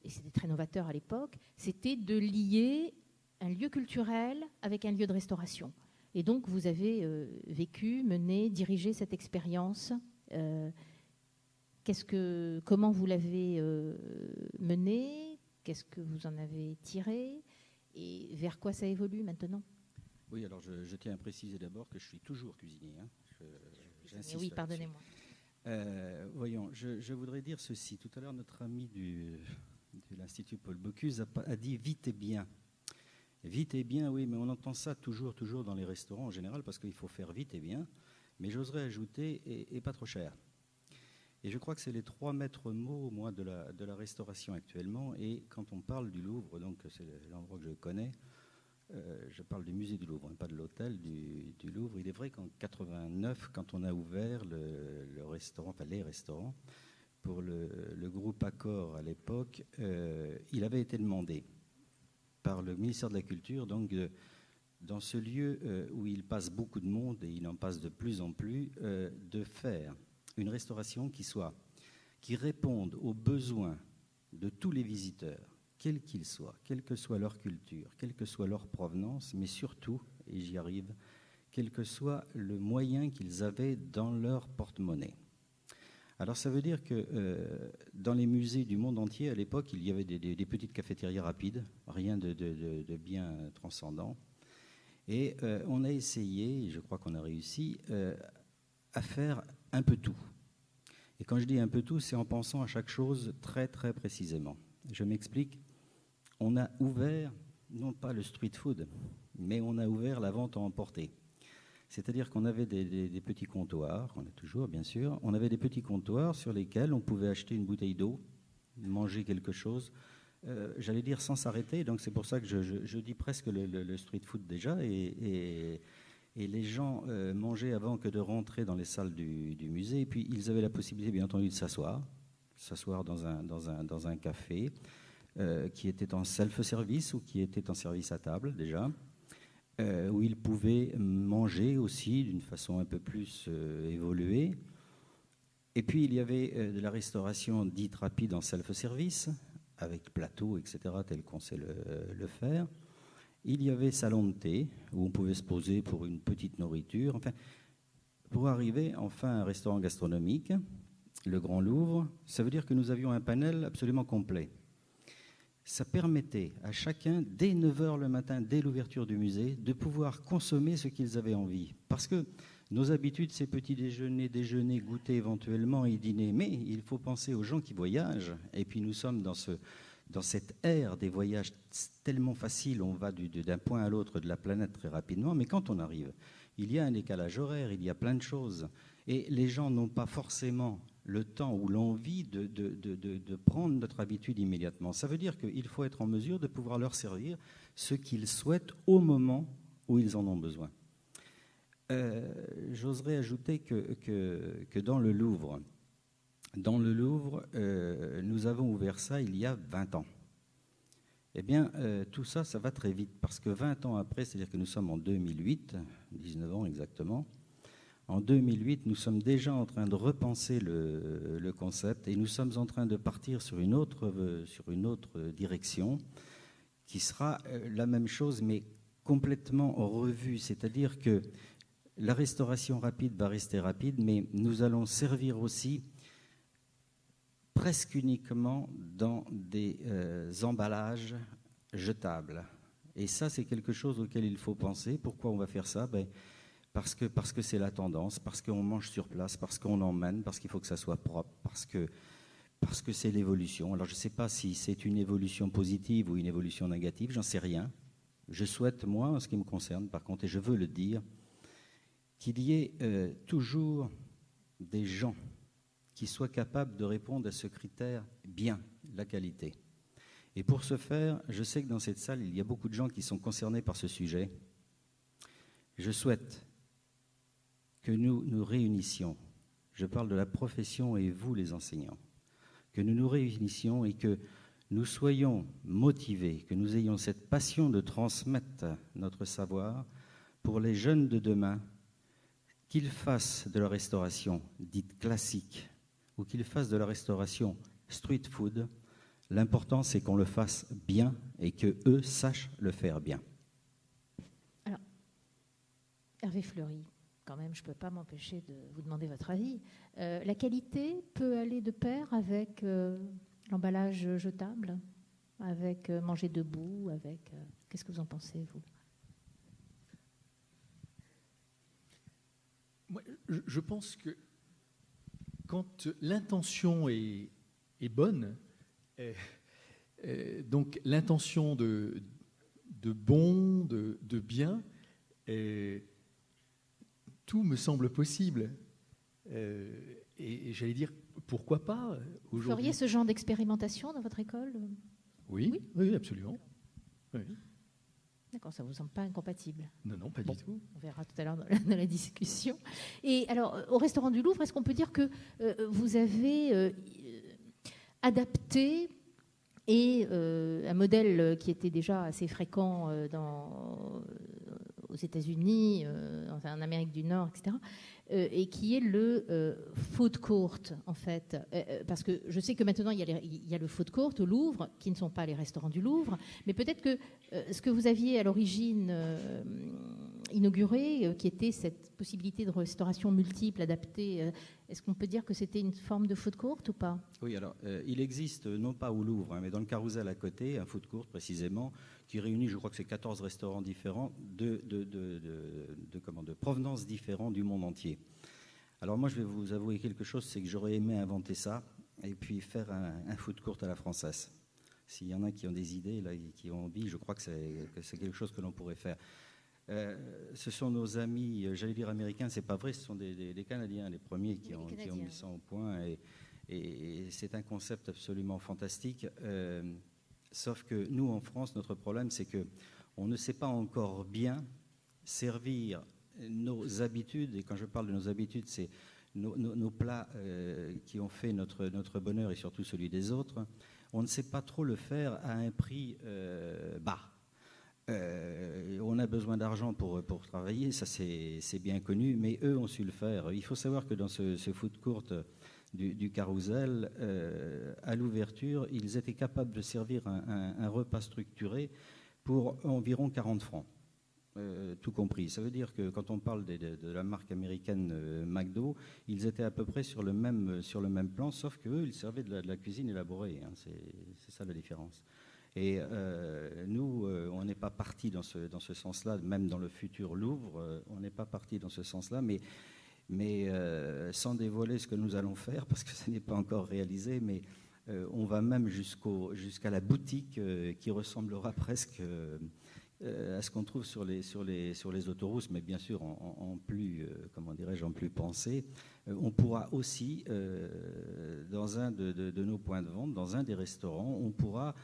et c'était très novateur à l'époque, c'était de lier un lieu culturel avec un lieu de restauration. Et donc vous avez mené, dirigé cette expérience. Comment vous l'avez menée? Qu'est-ce que vous en avez tiré? Et vers quoi ça évolue maintenant? Oui, alors je tiens à préciser d'abord que je suis toujours cuisinier. Hein. J'insiste Oui, là-dessus. pardonnez-moi. Voyons, je voudrais dire ceci. Tout à l'heure, notre ami de l'Institut Paul Bocuse a dit vite et bien. Vite et bien, oui, mais on entend ça toujours dans les restaurants en général parce qu'il faut faire vite et bien. Mais j'oserais ajouter et pas trop cher. Et je crois que c'est les 3 maîtres mots, moi, de la restauration actuellement. Et quand on parle du Louvre, donc c'est l'endroit que je connais, je parle du musée du Louvre, hein, pas de l'hôtel du Louvre. Il est vrai qu'en 89, quand on a ouvert le restaurant, enfin les restaurants, pour le groupe Accor à l'époque, il avait été demandé par le ministère de la Culture, donc dans ce lieu où il passe beaucoup de monde, et il en passe de plus en plus, de faire une restauration qui réponde aux besoins de tous les visiteurs, quels qu'ils soient, quelle que soit leur culture, quelle que soit leur provenance, mais surtout, et j'y arrive, quel que soit le moyen qu'ils avaient dans leur porte-monnaie. Alors ça veut dire que dans les musées du monde entier, à l'époque, il y avait des petites cafétérias rapides, rien de bien transcendant. Et on a essayé, et je crois qu'on a réussi, à faire un peu tout. Et quand je dis un peu tout, c'est en pensant à chaque chose très très précisément. Je m'explique. On a ouvert, non pas le street food, mais on a ouvert la vente à emporter. C'est-à-dire qu'on avait des petits comptoirs, on a toujours bien sûr, on avait des petits comptoirs sur lesquels on pouvait acheter une bouteille d'eau, manger quelque chose, j'allais dire sans s'arrêter, donc c'est pour ça que je dis presque le street food déjà, et les gens mangeaient avant que de rentrer dans les salles du musée, et puis ils avaient la possibilité bien entendu de s'asseoir dans un café qui était en self-service ou qui était en service à table déjà. Où ils pouvaient manger aussi d'une façon un peu plus évoluée. Et puis il y avait de la restauration dite rapide en self-service, avec plateau, etc., tel qu'on sait le faire. Il y avait salon de thé, où on pouvait se poser pour une petite nourriture. Enfin, pour arriver enfin à un restaurant gastronomique, le Grand Louvre, ça veut dire que nous avions un panel absolument complet. Ça permettait à chacun, dès 9h le matin, dès l'ouverture du musée, de pouvoir consommer ce qu'ils avaient envie. Parce que nos habitudes, c'est petit déjeuner, goûter éventuellement et dîner. Mais il faut penser aux gens qui voyagent. Et puis nous sommes dans cette ère des voyages tellement faciles. On va d'un point à l'autre de la planète très rapidement. Mais quand on arrive, il y a un décalage horaire, il y a plein de choses. Et les gens n'ont pas forcément le temps ou l'envie de prendre notre habitude immédiatement. Ça veut dire qu'il faut être en mesure de pouvoir leur servir ce qu'ils souhaitent au moment où ils en ont besoin. J'oserais ajouter que dans le Louvre, nous avons ouvert ça il y a 20 ans. Eh bien, tout ça, ça va très vite, parce que 20 ans après, c'est-à-dire que nous sommes en 2008, 19 ans exactement, en 2008, nous sommes déjà en train de repenser le concept et nous sommes en train de partir sur une autre direction qui sera la même chose mais complètement revue. C'est-à-dire que la restauration rapide va rester rapide, mais nous allons servir aussi presque uniquement dans des emballages jetables. Et ça, c'est quelque chose auquel il faut penser. Pourquoi on va faire ça ? Parce que c'est la tendance, parce qu'on mange sur place, parce qu'on emmène, parce qu'il faut que ça soit propre, parce que c'est l'évolution. Alors je ne sais pas si c'est une évolution positive ou une évolution négative, j'en sais rien. Je souhaite, moi, en ce qui me concerne, par contre, et je veux le dire, qu'il y ait toujours des gens qui soient capables de répondre à ce critère bien, la qualité. Et pour ce faire, je sais que dans cette salle, il y a beaucoup de gens qui sont concernés par ce sujet. Je souhaite que nous nous réunissions, je parle de la profession et vous les enseignants, que nous nous réunissions et que nous soyons motivés, que nous ayons cette passion de transmettre notre savoir pour les jeunes de demain, qu'ils fassent de la restauration dite classique ou qu'ils fassent de la restauration street food. L'important, c'est qu'on le fasse bien et qu'eux sachent le faire bien. Alors, Hervé Fleury, quand même, je ne peux pas m'empêcher de vous demander votre avis. La qualité peut aller de pair avec l'emballage jetable, avec manger debout, avec... Qu'est-ce que vous en pensez, vous ? Moi, je pense que quand l'intention est bonne, donc l'intention de bon, de bien, tout me semble possible. Et j'allais dire, pourquoi pas Vous aujourd'hui. feriez ce genre d'expérimentation dans votre école? Oui, absolument. Oui. D'accord, ça ne vous semble pas incompatible? Non, pas du tout. On verra tout à l'heure dans la discussion. Et alors, au restaurant du Louvre, est-ce qu'on peut dire que vous avez adapté un modèle qui était déjà assez fréquent aux États-Unis, en Amérique du Nord, etc., et qui est le food court, en fait. Parce que je sais que maintenant, il y a le food court au Louvre, qui ne sont pas les restaurants du Louvre, mais peut-être que ce que vous aviez à l'origine inauguré, qui était cette possibilité de restauration multiple, adaptée, est-ce qu'on peut dire que c'était une forme de food court ou pas? Oui, alors il existe, non pas au Louvre, mais dans le Carousel à côté, un food court précisément, qui réunit, je crois que c'est 14 restaurants différents de provenance différents du monde entier. Alors moi, je vais vous avouer quelque chose, c'est que j'aurais aimé inventer ça et puis faire un food court à la française. S'il y en a qui ont des idées, là, qui ont envie, je crois que c'est quelque chose que l'on pourrait faire. Ce sont nos amis, j'allais dire américains, c'est pas vrai, ce sont des Canadiens, les premiers qui ont mis ça au point, et c'est un concept absolument fantastique. Sauf que nous, en France, notre problème, c'est que on ne sait pas encore bien servir nos habitudes, et quand je parle de nos habitudes, c'est nos plats qui ont fait notre bonheur et surtout celui des autres. On ne sait pas trop le faire à un prix bas. On a besoin d'argent pour travailler, ça c'est bien connu, mais eux ont su le faire. Il faut savoir que dans ce food court du Carousel, à l'ouverture, ils étaient capables de servir un repas structuré pour environ 40 francs, tout compris. Ça veut dire que quand on parle de la marque américaine McDo, ils étaient à peu près sur le même plan, sauf qu'eux, ils servaient de la cuisine élaborée. Hein, c'est ça la différence. Et nous, on n'est pas parti dans ce sens-là, même dans le futur Louvre, on n'est pas parti dans ce sens-là, mais sans dévoiler ce que nous allons faire, parce que ce n'est pas encore réalisé, mais on va même jusqu'à la boutique qui ressemblera presque à ce qu'on trouve sur les autoroutes, mais bien sûr en plus, comment dirais-je, en plus pensé. On pourra aussi, dans un de nos points de vente, dans un des restaurants, on pourra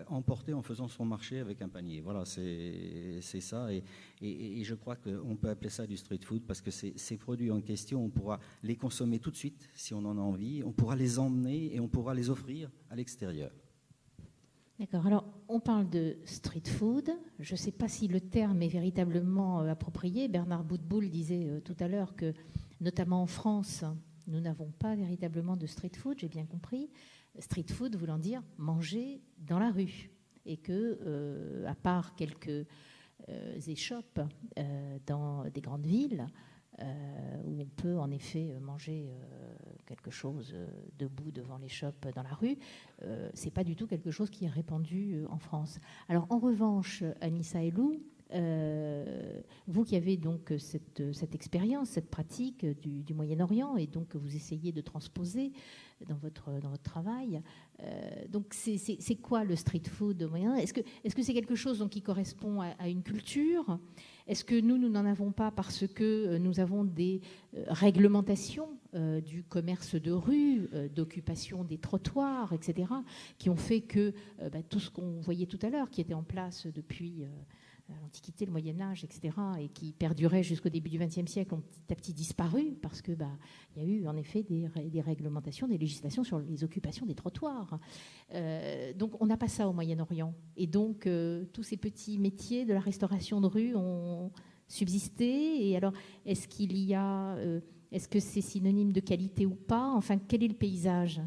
emporter en faisant son marché avec un panier. Voilà, c'est ça. Et je crois qu'on peut appeler ça du street food parce que ces produits en question, on pourra les consommer tout de suite si on en a envie. On pourra les emmener et on pourra les offrir à l'extérieur. D'accord. Alors, on parle de street food. Je ne sais pas si le terme est véritablement approprié. Bernard Boutboul disait tout à l'heure que, notamment en France, nous n'avons pas véritablement de street food, j'ai bien compris. Street food voulant dire manger dans la rue. Et que, à part quelques échoppes dans des grandes villes, où on peut en effet manger quelque chose debout devant les shops dans la rue, c'est pas du tout quelque chose qui est répandu en France. Alors en revanche, Anissa Elou, vous qui avez donc cette expérience, cette pratique du Moyen-Orient et donc que vous essayez de transposer dans votre travail, donc c'est quoi le street food au Moyen-Orient? Est-ce que c'est quelque chose donc, qui correspond à une culture? Est-ce que nous n'en avons pas parce que nous avons des réglementations du commerce de rue, d'occupation des trottoirs, etc., qui ont fait que tout ce qu'on voyait tout à l'heure, qui était en place depuis l'Antiquité, le Moyen-Âge, etc., et qui perdurait jusqu'au début du XXe siècle, ont petit à petit disparu parce qu'il y a eu en effet des réglementations, des législations sur les occupations des trottoirs. Donc on n'a pas ça au Moyen-Orient. Et donc tous ces petits métiers de la restauration de rue ont subsisté. Et alors, est-ce que c'est synonyme de qualité ou pas? Enfin, quel est le paysage?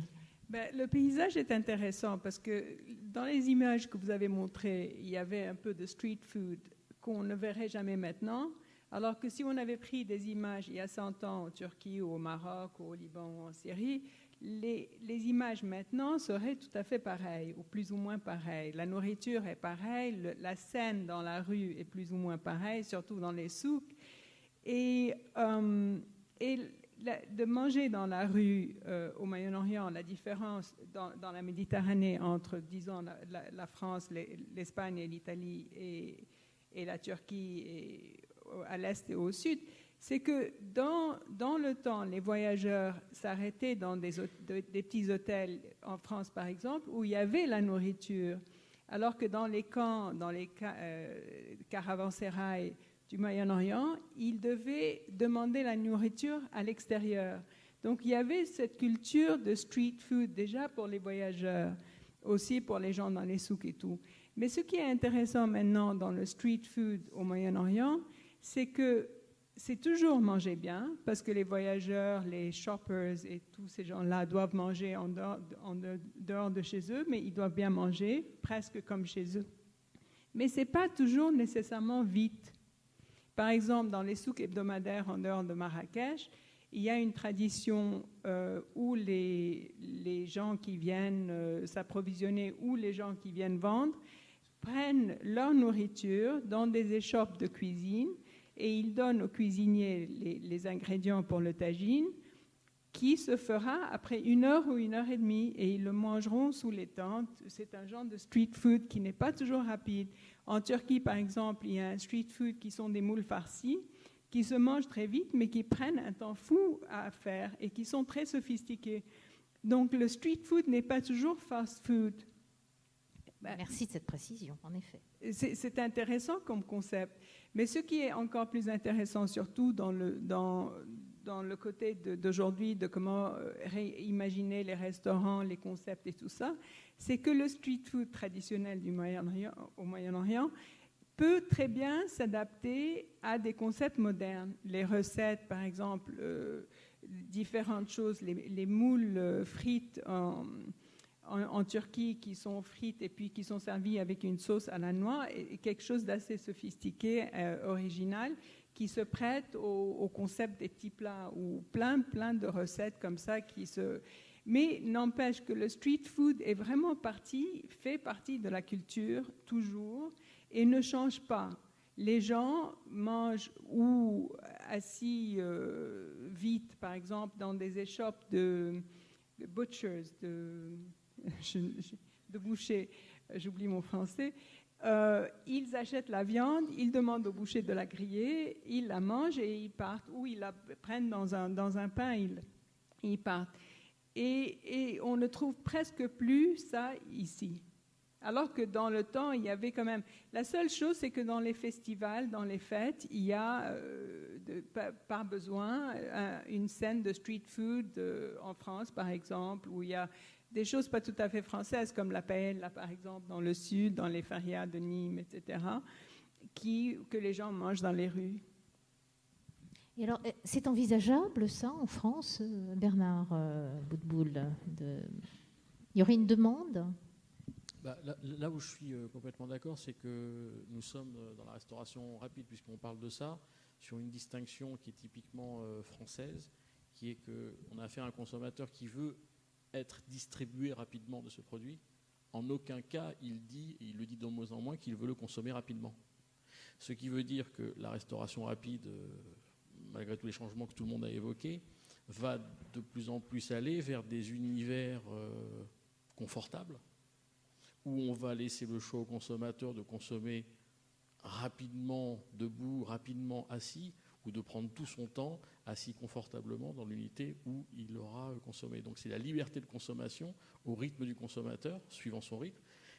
Le paysage est intéressant parce que dans les images que vous avez montrées, il y avait un peu de street food qu'on ne verrait jamais maintenant, alors que si on avait pris des images il y a 100 ans en Turquie ou au Maroc ou au Liban ou en Syrie, les images maintenant seraient tout à fait pareilles ou plus ou moins pareilles. La nourriture est pareille, la scène dans la rue est plus ou moins pareille, surtout dans les souks. Et Et de manger dans la rue au Moyen-Orient, la différence dans la Méditerranée entre, disons, la France, l'Espagne et l'Italie et la Turquie à l'est et au sud, c'est que dans le temps, les voyageurs s'arrêtaient dans des petits hôtels en France, par exemple, où il y avait la nourriture, alors que dans les camps, dans les caravansérails du Moyen-Orient, ils devaient demander la nourriture à l'extérieur. Donc il y avait cette culture de street food déjà pour les voyageurs, aussi pour les gens dans les souks et tout. Mais ce qui est intéressant maintenant dans le street food au Moyen-Orient, c'est que c'est toujours manger bien, parce que les voyageurs, les shoppers et tous ces gens-là doivent manger en dehors de chez eux, mais ils doivent bien manger, presque comme chez eux. Mais ce n'est pas toujours nécessairement vite. Par exemple, dans les souks hebdomadaires en dehors de Marrakech, il y a une tradition où les gens qui viennent s'approvisionner ou les gens qui viennent vendre prennent leur nourriture dans des échoppes de cuisine et ils donnent aux cuisiniers les ingrédients pour le tagine qui se fera après 1 heure ou 1 heure et demie et ils le mangeront sous les tentes. C'est un genre de street food qui n'est pas toujours rapide. En Turquie, par exemple, il y a un street food qui sont des moules farcis qui se mangent très vite mais qui prennent un temps fou à faire et qui sont très sophistiqués. Donc le street food n'est pas toujours fast food. Merci de cette précision, en effet. C'est intéressant comme concept. Mais ce qui est encore plus intéressant, surtout dans le côté d'aujourd'hui, de comment réimaginer les restaurants, les concepts et tout ça, c'est que le street food traditionnel au Moyen-Orient peut très bien s'adapter à des concepts modernes. Les recettes, par exemple, différentes choses, les moules frites en Turquie qui sont frites et puis qui sont servies avec une sauce à la noix, et quelque chose d'assez sophistiqué, original, qui se prête au concept des petits plats ou plein de recettes comme ça Mais n'empêche que le street food est vraiment fait partie de la culture toujours et ne change pas. Les gens mangent ou assis vite, par exemple, dans des échoppes de butchers, de bouchers, j'oublie mon français. Ils achètent la viande, ils demandent au boucher de la griller, ils la mangent et ils partent, ou ils la prennent dans un pain, ils partent. Et on ne trouve presque plus ça ici. Alors que dans le temps, il y avait quand même... La seule chose, c'est que dans les festivals, dans les fêtes, il y a, par besoin, une scène de street food en France, par exemple, où il y a des choses pas tout à fait françaises, comme la paella, par exemple, dans le sud, dans les férias de Nîmes, etc., que les gens mangent dans les rues. Et alors, c'est envisageable, ça, en France, Bernard Boutboul Il y aurait une demande ? Là où je suis complètement d'accord, c'est que nous sommes dans la restauration rapide, puisqu'on parle de ça, sur une distinction qui est typiquement française, qui est qu'on a affaire à un consommateur qui veut être distribué rapidement de ce produit. En aucun cas, il le dit de moins en moins, qu'il veut le consommer rapidement. Ce qui veut dire que la restauration rapide, malgré tous les changements que tout le monde a évoqués, va de plus en plus aller vers des univers confortables, où on va laisser le choix au consommateur de consommer rapidement debout, rapidement assis, ou de prendre tout son temps assis confortablement dans l'unité où il aura consommé. Donc c'est la liberté de consommation au rythme du consommateur, suivant son rythme,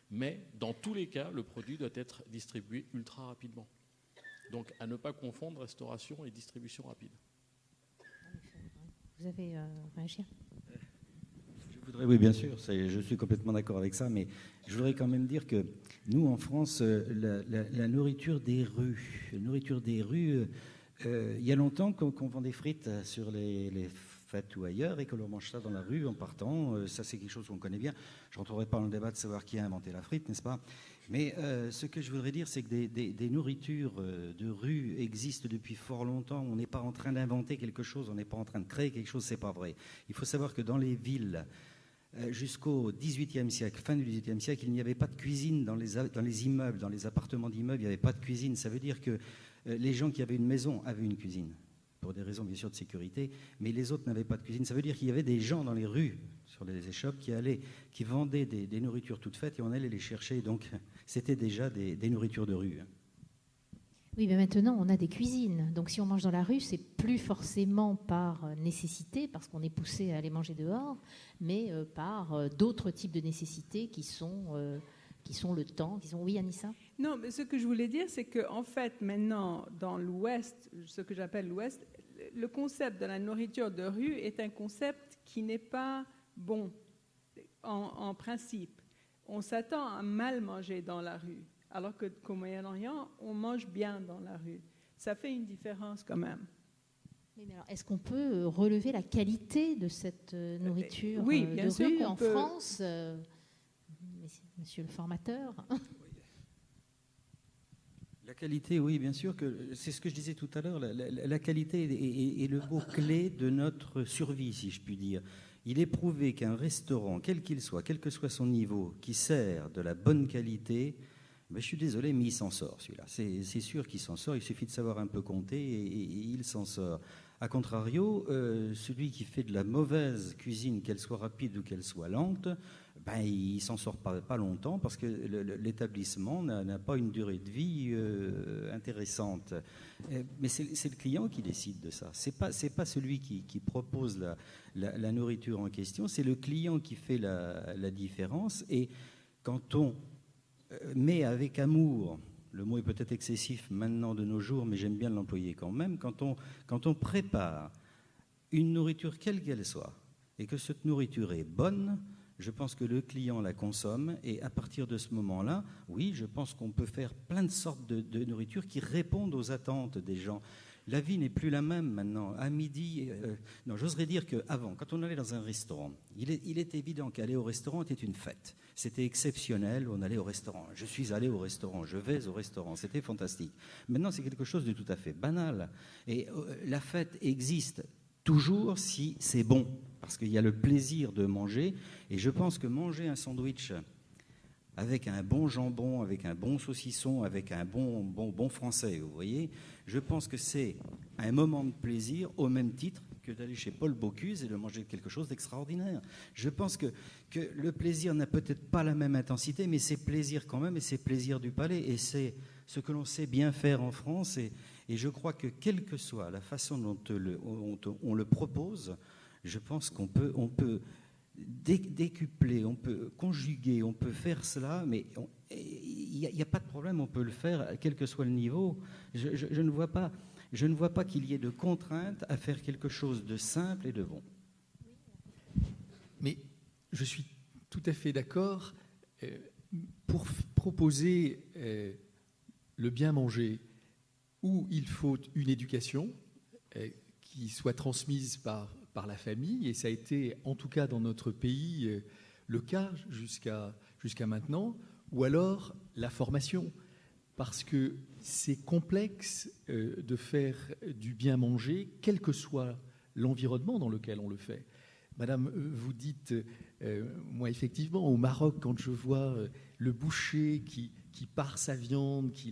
mais dans tous les cas, le produit doit être distribué ultra rapidement. Donc à ne pas confondre restauration et distribution rapide. Vous avez réagi ? Oui, bien sûr, je suis complètement d'accord avec ça, mais je voudrais quand même dire que nous, en France, la nourriture des rues, il y a longtemps qu'on vend des frites sur les fêtes ou ailleurs et que l'on mange ça dans la rue en partant. Ça, c'est quelque chose qu'on connaît bien. Je ne rentrerai pas dans le débat de savoir qui a inventé la frite, n'est-ce pas ? Mais ce que je voudrais dire, c'est que des nourritures de rue existent depuis fort longtemps. On n'est pas en train d'inventer quelque chose, on n'est pas en train de créer quelque chose, c'est pas vrai. Il faut savoir que dans les villes, jusqu'au XVIIIe siècle, fin du XVIIIe siècle, il n'y avait pas de cuisine dans les immeubles, dans les appartements d'immeubles, il n'y avait pas de cuisine. Ça veut dire que les gens qui avaient une maison avaient une cuisine pour des raisons bien sûr de sécurité, mais les autres n'avaient pas de cuisine. Ça veut dire qu'il y avait des gens dans les rues, sur les échoppes, qui vendaient des nourritures toutes faites et on allait les chercher. Donc c'était déjà des nourritures de rue. Oui, mais maintenant, on a des cuisines. Donc, si on mange dans la rue, c'est plus forcément par nécessité, parce qu'on est poussé à aller manger dehors, mais par d'autres types de nécessités qui sont le temps. Oui, Anissa ? Non, mais ce que je voulais dire, c'est qu'en fait, maintenant, dans l'Ouest, ce que j'appelle l'Ouest, le concept de la nourriture de rue est un concept qui n'est pas bon en principe. On s'attend à mal manger dans la rue. Alors qu'au Moyen-Orient, on mange bien dans la rue. Ça fait une différence quand même. Mais alors, est-ce qu'on peut relever la qualité de cette nourriture oui, bien de sûr rue en peut. France, monsieur le formateur? La qualité, oui, bien sûr, que c'est ce que je disais tout à l'heure. La qualité est le mot-clé de notre survie, si je puis dire. Il est prouvé qu'un restaurant, quel qu'il soit, quel que soit son niveau, qui sert de la bonne qualité, ben, je suis désolé, mais il s'en sort, celui-là. C'est sûr qu'il s'en sort, il suffit de savoir un peu compter et il s'en sort. A contrario, celui qui fait de la mauvaise cuisine, qu'elle soit rapide ou qu'elle soit lente, ben, il s'en sort pas longtemps parce que l'établissement n'a pas une durée de vie intéressante. Mais c'est le client qui décide de ça. C'est pas celui qui propose la nourriture en question, c'est le client qui fait la différence. Et quand on met avec amour, le mot est peut-être excessif maintenant de nos jours, mais j'aime bien l'employer quand même, quand on prépare une nourriture quelle qu'elle soit, et que cette nourriture est bonne, je pense que le client la consomme, et à partir de ce moment-là, oui, je pense qu'on peut faire plein de sortes de nourriture qui répondent aux attentes des gens. La vie n'est plus la même maintenant. À midi, non, j'oserais dire qu'avant, quand on allait dans un restaurant, il est évident qu'aller au restaurant était une fête. C'était exceptionnel, on allait au restaurant. Je suis allé au restaurant, je vais au restaurant, c'était fantastique. Maintenant, c'est quelque chose de tout à fait banal. Et la fête existe toujours si c'est bon, parce qu'il y a le plaisir de manger. Et je pense que manger un sandwich avec un bon jambon, avec un bon saucisson, avec un bon français, vous voyez, je pense que c'est un moment de plaisir au même titre que d'aller chez Paul Bocuse et de manger quelque chose d'extraordinaire. Je pense que le plaisir n'a peut-être pas la même intensité, mais c'est plaisir quand même, et c'est plaisir du palais, et c'est ce que l'on sait bien faire en France, et je crois que quelle que soit la façon dont on le propose, je pense qu'on peut décupler, on peut conjuguer, on peut faire cela, mais il n'y a pas de problème, on peut le faire quel que soit le niveau. Je ne vois pas qu'il y ait de contrainte à faire quelque chose de simple et de bon. Mais je suis tout à fait d'accord. Pour proposer le bien manger, où il faut une éducation qui soit transmise par la famille, et ça a été, en tout cas dans notre pays, le cas jusqu'à maintenant, ou alors la formation, parce que c'est complexe de faire du bien manger, quel que soit l'environnement dans lequel on le fait. Madame, vous dites, moi effectivement, au Maroc, quand je vois le boucher qui part sa viande, qui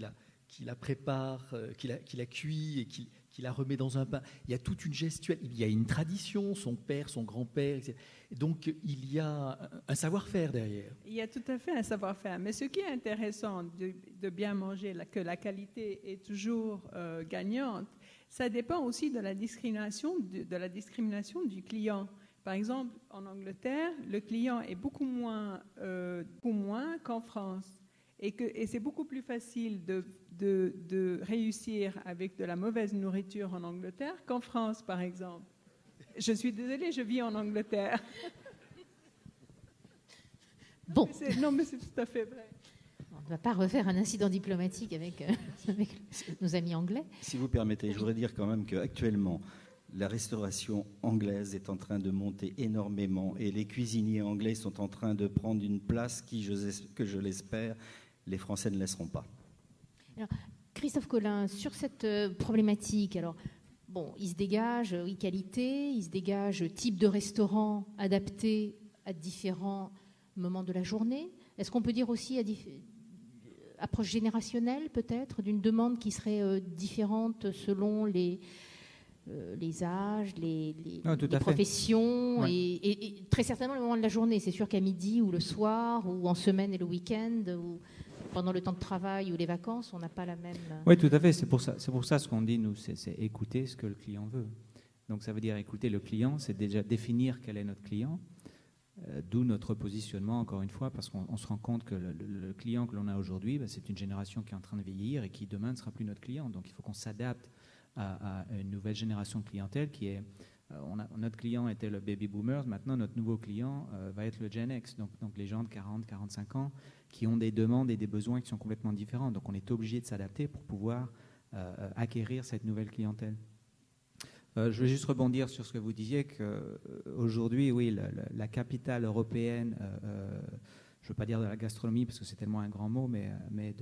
la prépare, qui la cuit et qui la remet dans un pain. Il y a toute une gestuelle, il y a une tradition, son père, son grand-père, etc. Donc il y a un savoir-faire derrière. Il y a tout à fait un savoir-faire. Mais ce qui est intéressant de bien manger, que la qualité est toujours gagnante, ça dépend aussi de la discrimination du client. Par exemple, en Angleterre, le client est beaucoup moins qu'en France. Et c'est beaucoup plus facile de réussir avec de la mauvaise nourriture en Angleterre qu'en France, par exemple. Je suis désolée, je vis en Angleterre. Bon. Non, mais c'est tout à fait vrai. On ne va pas refaire un incident diplomatique avec nos amis anglais. Si vous permettez, je voudrais dire quand même qu'actuellement, la restauration anglaise est en train de monter énormément et les cuisiniers anglais sont en train de prendre une place que je l'espère, les Français ne laisseront pas. Alors, Christophe Colin, sur cette problématique, alors, bon, il se dégage qualité, il se dégage type de restaurant adapté à différents moments de la journée. Est-ce qu'on peut dire aussi approche générationnelle peut-être, d'une demande qui serait différente selon les âges, Non, tout les à fait. professions, Ouais. et très certainement le moment de la journée. C'est sûr qu'à midi ou le soir, ou en semaine et le week-end, ou pendant le temps de travail ou les vacances, on n'a pas la même... Oui, tout à fait. C'est pour ça ce qu'on dit, nous, c'est écouter ce que le client veut. Donc ça veut dire écouter le client, c'est déjà définir quel est notre client, d'où notre positionnement, encore une fois, parce qu'on se rend compte que le client que l'on a aujourd'hui, c'est une génération qui est en train de vieillir et qui demain ne sera plus notre client. Donc il faut qu'on s'adapte à une nouvelle génération de clientèle qui est... notre client était le baby boomers, maintenant notre nouveau client va être le Gen X, donc les gens de 40, 45 ans qui ont des demandes et des besoins qui sont complètement différents. Donc on est obligé de s'adapter pour pouvoir acquérir cette nouvelle clientèle. Je veux juste rebondir sur ce que vous disiez, qu'aujourd'hui, oui, la capitale européenne, je ne veux pas dire de la gastronomie parce que c'est tellement un grand mot, mais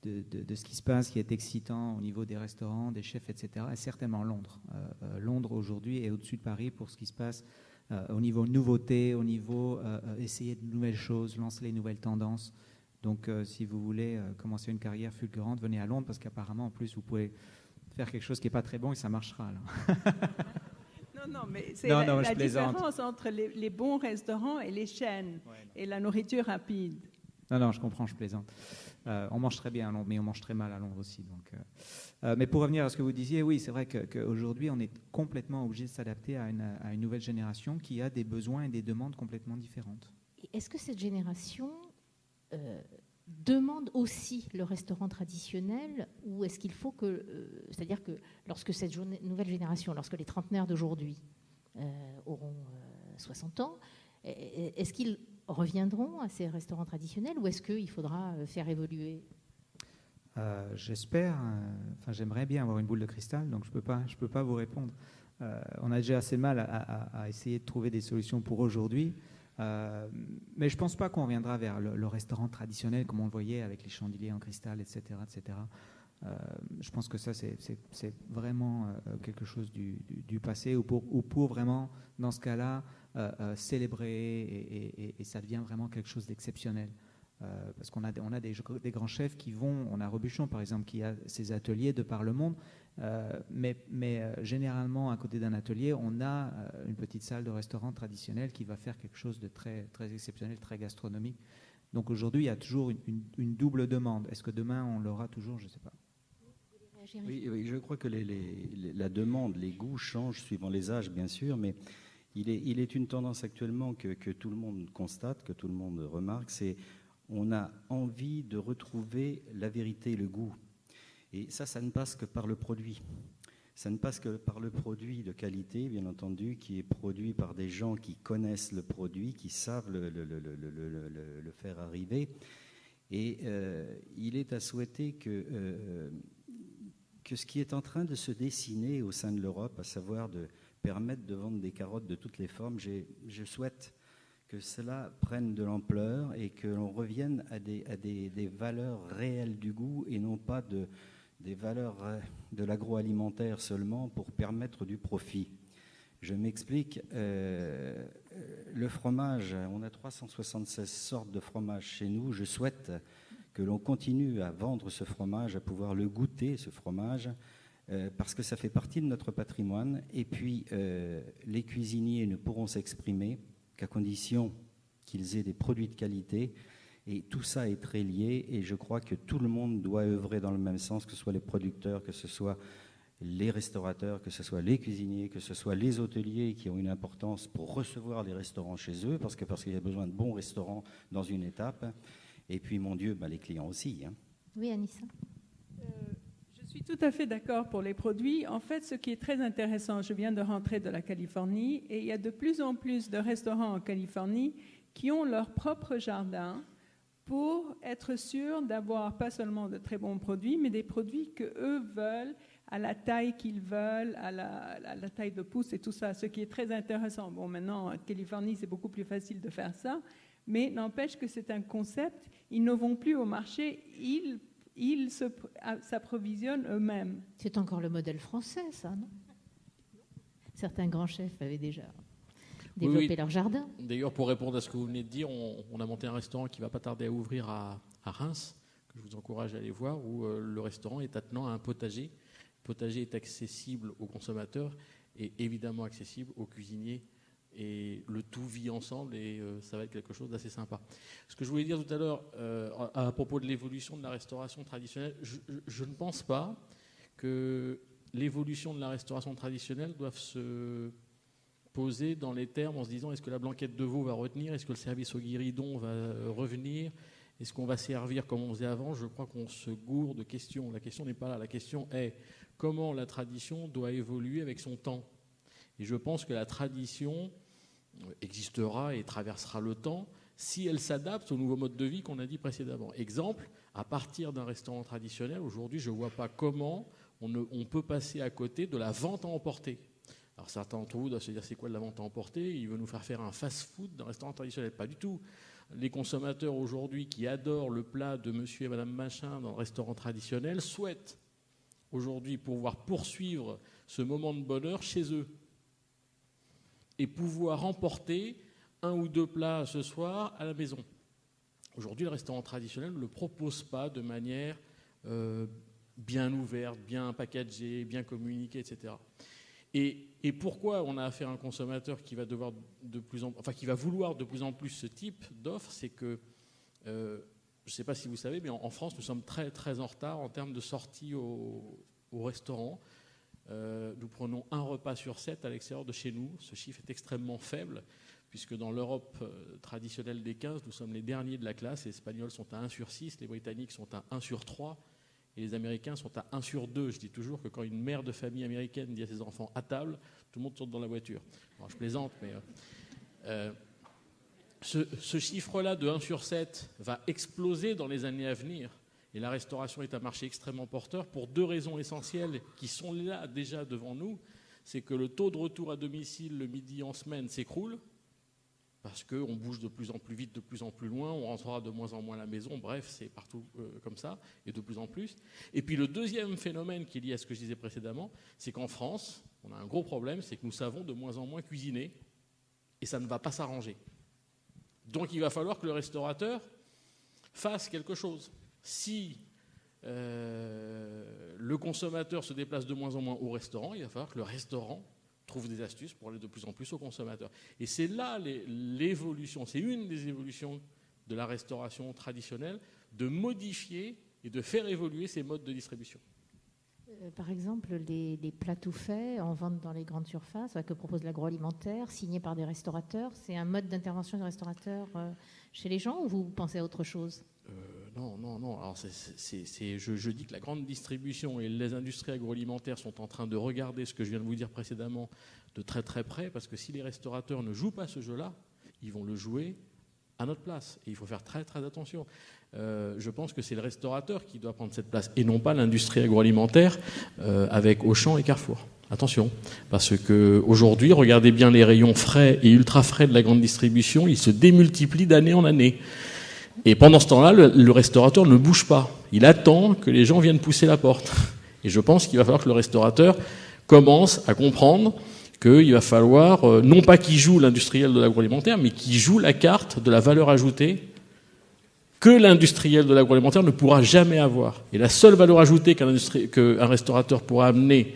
de ce qui se passe, qui est excitant au niveau des restaurants, des chefs, etc., est certainement Londres. Londres aujourd'hui est au-dessus de Paris pour ce qui se passe au niveau nouveauté, au niveau essayer de nouvelles choses, lancer les nouvelles tendances. Donc si vous voulez commencer une carrière fulgurante, venez à Londres parce qu'apparemment en plus vous pouvez faire quelque chose qui n'est pas très bon et ça marchera. Non, mais c'est Non, la je plaisante. différence entre les bons restaurants et les chaînes et la nourriture rapide. Non, je comprends, je plaisante. On mange très bien à Londres, mais on mange très mal à Londres aussi. Donc, mais pour revenir à ce que vous disiez, oui, c'est vrai qu'aujourd'hui, on est complètement obligé de s'adapter à une nouvelle génération qui a des besoins et des demandes complètement différentes. Est-ce que cette génération demande aussi le restaurant traditionnel, ou est-ce qu'il faut que... c'est-à-dire que lorsque cette nouvelle génération, lorsque les trentenaires d'aujourd'hui auront 60 ans, est-ce qu'ils reviendront à ces restaurants traditionnels, ou est-ce qu'il faudra faire évoluer ? J'espère. J'aimerais bien avoir une boule de cristal, donc je peux pas vous répondre. On a déjà assez mal à essayer de trouver des solutions pour aujourd'hui. Mais je ne pense pas qu'on reviendra vers le restaurant traditionnel comme on le voyait avec les chandeliers en cristal, etc. etc. Je pense que ça, c'est vraiment quelque chose du passé, ou pour vraiment, dans ce cas-là, célébrer, et ça devient vraiment quelque chose d'exceptionnel. Parce qu'on a des grands chefs qui vont, on a Robuchon par exemple, qui a ses ateliers de par le monde, mais généralement à côté d'un atelier, on a une petite salle de restaurant traditionnel qui va faire quelque chose de très, très exceptionnel, très gastronomique. Donc aujourd'hui, il y a toujours une double demande. Est-ce que demain on l'aura toujours? Je ne sais pas. Oui, je crois que la demande, les goûts changent suivant les âges, bien sûr, mais il est une tendance actuellement que tout le monde constate, que tout le monde remarque, c'est on a envie de retrouver la vérité, le goût. Et ça ne passe que par le produit. Ça ne passe que par le produit de qualité, bien entendu, qui est produit par des gens qui connaissent le produit, qui savent le faire arriver. Et il est à souhaiter que ce qui est en train de se dessiner au sein de l'Europe, à savoir de permettre de vendre des carottes de toutes les formes, je souhaite que cela prenne de l'ampleur et que l'on revienne à des valeurs réelles du goût et non pas des valeurs de l'agroalimentaire seulement pour permettre du profit. Je m'explique. Le fromage, on a 376 sortes de fromage chez nous. Je souhaite que l'on continue à vendre ce fromage, à pouvoir le goûter, ce fromage, parce que ça fait partie de notre patrimoine. Et puis, les cuisiniers ne pourront s'exprimer qu'à condition qu'ils aient des produits de qualité. Et tout ça est très lié, et je crois que tout le monde doit œuvrer dans le même sens, que ce soit les producteurs, que ce soit les restaurateurs, que ce soit les cuisiniers, que ce soit les hôteliers qui ont une importance pour recevoir les restaurants chez eux, parce qu'il y a besoin de bons restaurants dans une étape. Et puis, mon Dieu, les clients aussi. Oui, Anissa. Je suis tout à fait d'accord pour les produits. En fait, ce qui est très intéressant, je viens de rentrer de la Californie, et il y a de plus en plus de restaurants en Californie qui ont leur propre jardin pour être sûrs d'avoir pas seulement de très bons produits, mais des produits qu'eux veulent, à la taille qu'ils veulent, à la taille de pouce et tout ça, ce qui est très intéressant. Bon, maintenant, en Californie, c'est beaucoup plus facile de faire ça, mais n'empêche que c'est un concept. Ils ne vont plus au marché, ils s'approvisionnent eux-mêmes. C'est encore le modèle français, ça, non? Certains grands chefs avaient déjà développé leur jardin. D'ailleurs, pour répondre à ce que vous venez de dire, on a monté un restaurant qui ne va pas tarder à ouvrir à Reims, que je vous encourage à aller voir, où le restaurant est attenant à un potager potager est accessible aux consommateurs et évidemment accessible aux cuisiniers. Et le tout vit ensemble et ça va être quelque chose d'assez sympa. Ce que je voulais dire tout à l'heure à propos de l'évolution de la restauration traditionnelle, je ne pense pas que l'évolution de la restauration traditionnelle doive se poser dans les termes en se disant est-ce que la blanquette de veau va retenir, est-ce que le service au guéridon va revenir, est-ce qu'on va servir comme on faisait avant. Je crois qu'on se gourre de questions. La question n'est pas là. La question est comment la tradition doit évoluer avec son temps. Et je pense que la tradition existera et traversera le temps si elle s'adapte au nouveau mode de vie qu'on a dit précédemment. Exemple, à partir d'un restaurant traditionnel, aujourd'hui, je ne vois pas comment on peut passer à côté de la vente à emporter. Alors certains d'entre vous doivent se dire c'est quoi de la vente à emporter ? Il veut nous faire faire un fast-food d'un restaurant traditionnel. Pas du tout. Les consommateurs aujourd'hui qui adorent le plat de monsieur et madame machin dans le restaurant traditionnel souhaitent aujourd'hui pouvoir poursuivre ce moment de bonheur chez eux et pouvoir emporter 1 ou 2 plats ce soir à la maison. Aujourd'hui, le restaurant traditionnel ne le propose pas de manière bien ouverte, bien packagée, bien communiquée, etc. Et pourquoi on a affaire à un consommateur qui va vouloir de plus en plus ce type d'offre, c'est que, je ne sais pas si vous savez, mais en France, nous sommes très, très en retard en termes de sortie au restaurant. Nous prenons 1 repas sur 7 à l'extérieur de chez nous. Ce chiffre est extrêmement faible, puisque dans l'Europe traditionnelle des 15, nous sommes les derniers de la classe. Les Espagnols sont à 1 sur 6, les Britanniques sont à 1 sur 3, et les Américains sont à 1 sur 2. Je dis toujours que quand une mère de famille américaine dit à ses enfants « à table », tout le monde saute dans la voiture. Bon, je plaisante, mais ce chiffre-là de 1 sur 7 va exploser dans les années à venir. Et la restauration est un marché extrêmement porteur pour 2 raisons essentielles qui sont là déjà devant nous. C'est que le taux de retour à domicile le midi en semaine s'écroule parce qu'on bouge de plus en plus vite, de plus en plus loin, on rentrera de moins en moins à la maison, bref, c'est partout comme ça, et de plus en plus. Et puis le deuxième phénomène qui est lié à ce que je disais précédemment, c'est qu'en France, on a un gros problème, c'est que nous savons de moins en moins cuisiner, et ça ne va pas s'arranger. Donc il va falloir que le restaurateur fasse quelque chose. Si le consommateur se déplace de moins en moins au restaurant, il va falloir que le restaurant trouve des astuces pour aller de plus en plus au consommateur. Et c'est là l'évolution, c'est une des évolutions de la restauration traditionnelle, de modifier et de faire évoluer ces modes de distribution. Par exemple, les plats tout faits en vente dans les grandes surfaces que propose l'agroalimentaire, signés par des restaurateurs, c'est un mode d'intervention des restaurateurs chez les gens ou vous pensez à autre chose ? Non. Alors je dis que la grande distribution et les industries agroalimentaires sont en train de regarder ce que je viens de vous dire précédemment de très très près, parce que si les restaurateurs ne jouent pas ce jeu-là, ils vont le jouer à notre place. Et il faut faire très très attention. Je pense que c'est le restaurateur qui doit prendre cette place et non pas l'industrie agroalimentaire avec Auchan et Carrefour. Attention, parce qu'aujourd'hui, regardez bien les rayons frais et ultra frais de la grande distribution, ils se démultiplient d'année en année. Et pendant ce temps-là, le restaurateur ne bouge pas. Il attend que les gens viennent pousser la porte. Et je pense qu'il va falloir que le restaurateur commence à comprendre qu'il va falloir, non pas qu'il joue l'industriel de l'agroalimentaire, mais qu'il joue la carte de la valeur ajoutée que l'industriel de l'agroalimentaire ne pourra jamais avoir. Et la seule valeur ajoutée qu'un restaurateur pourra amener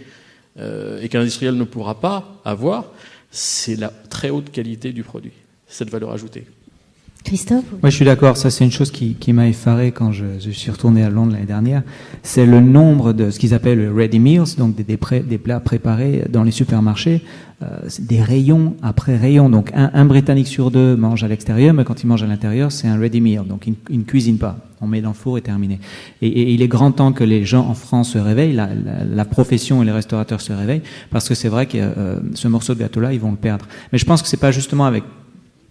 et qu'un industriel ne pourra pas avoir, c'est la très haute qualité du produit, cette valeur ajoutée. Christophe ? Oui, je suis d'accord. Ça, c'est une chose qui m'a effaré quand je suis retourné à Londres l'année dernière. C'est le nombre de ce qu'ils appellent ready meals, donc des plats préparés dans les supermarchés, des rayons après rayons. Donc, un Britannique sur 2 mange à l'extérieur, mais quand il mange à l'intérieur, c'est un ready meal. Donc, il ne cuisine pas. On met dans le four et terminé. Et il est grand temps que les gens en France se réveillent, la profession et les restaurateurs se réveillent, parce que c'est vrai que ce morceau de gâteau-là, ils vont le perdre. Mais je pense que c'est pas justement avec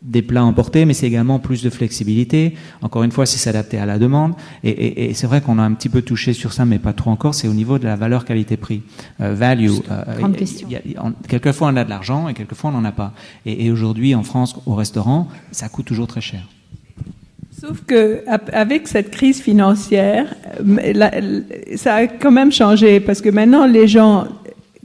des plats emportés, mais c'est également plus de flexibilité. Encore une fois, c'est s'adapter à la demande. Et c'est vrai qu'on a un petit peu touché sur ça, mais pas trop encore. C'est au niveau de la valeur qualité-prix. Value. Grande question. Quelquefois, on a de l'argent et quelquefois, on n'en a pas. Et aujourd'hui, en France, au restaurant, ça coûte toujours très cher. Sauf qu'avec cette crise financière, ça a quand même changé parce que maintenant, les gens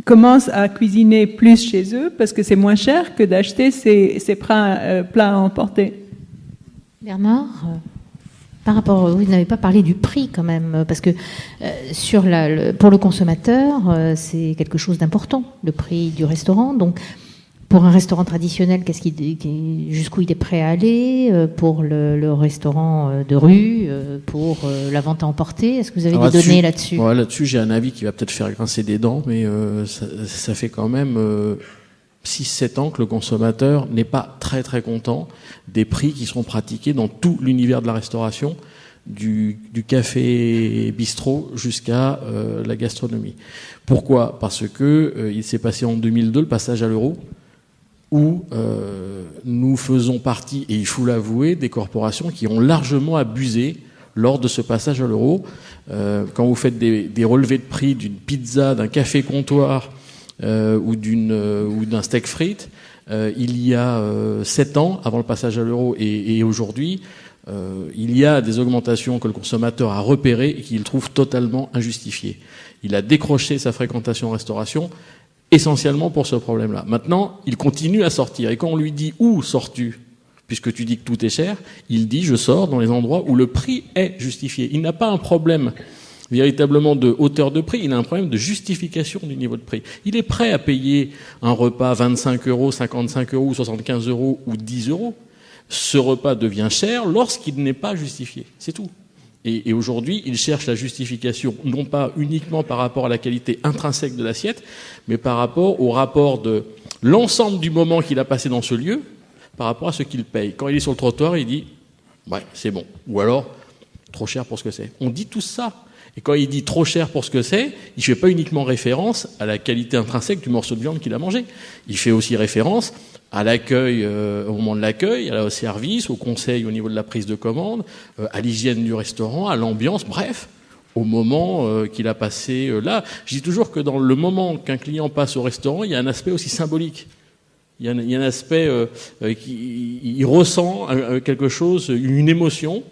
commencent à cuisiner plus chez eux parce que c'est moins cher que d'acheter ces plats à emporter. Bernard ? Par rapport, vous n'avez pas parlé du prix quand même, parce que pour le consommateur, c'est quelque chose d'important, le prix du restaurant. Donc, pour un restaurant traditionnel, jusqu'où il est prêt à aller? Pour le restaurant de rue, pour la vente à emporter, est-ce que vous avez des données là-dessus? Là-dessus, j'ai un avis qui va peut-être faire grincer des dents, mais ça fait quand même 6-7 ans que le consommateur n'est pas très très content des prix qui sont pratiqués dans tout l'univers de la restauration, du café bistrot jusqu'à la gastronomie. Pourquoi? Parce que il s'est passé en 2002 le passage à l'euro, où nous faisons partie, et il faut l'avouer, des corporations qui ont largement abusé lors de ce passage à l'euro. Quand vous faites des relevés de prix d'une pizza, d'un café comptoir ou d'un steak frites, il y a 7 ans, avant le passage à l'euro et aujourd'hui, il y a des augmentations que le consommateur a repérées et qu'il trouve totalement injustifiées. Il a décroché sa fréquentation en restauration essentiellement pour ce problème-là. Maintenant, il continue à sortir. Et quand on lui dit « Où sors-tu ?» puisque tu dis que tout est cher, il dit « Je sors dans les endroits où le prix est justifié ». Il n'a pas un problème véritablement de hauteur de prix, il a un problème de justification du niveau de prix. Il est prêt à payer un repas 25 €, 55 €, 75 € ou 10 €. Ce repas devient cher lorsqu'il n'est pas justifié. C'est tout. Et aujourd'hui, il cherche la justification, non pas uniquement par rapport à la qualité intrinsèque de l'assiette, mais par rapport au rapport de l'ensemble du moment qu'il a passé dans ce lieu, par rapport à ce qu'il paye. Quand il est sur le trottoir, il dit « Ouais, c'est bon ». Ou alors « Trop cher pour ce que c'est ». On dit tout ça. Et quand il dit trop cher pour ce que c'est, il ne fait pas uniquement référence à la qualité intrinsèque du morceau de viande qu'il a mangé. Il fait aussi référence à l'accueil, au moment de l'accueil, au service, au conseil au niveau de la prise de commande, à l'hygiène du restaurant, à l'ambiance, bref, au moment qu'il a passé là. Je dis toujours que dans le moment qu'un client passe au restaurant, il y a un aspect aussi symbolique. Il y a un aspect il ressent quelque chose, une émotion.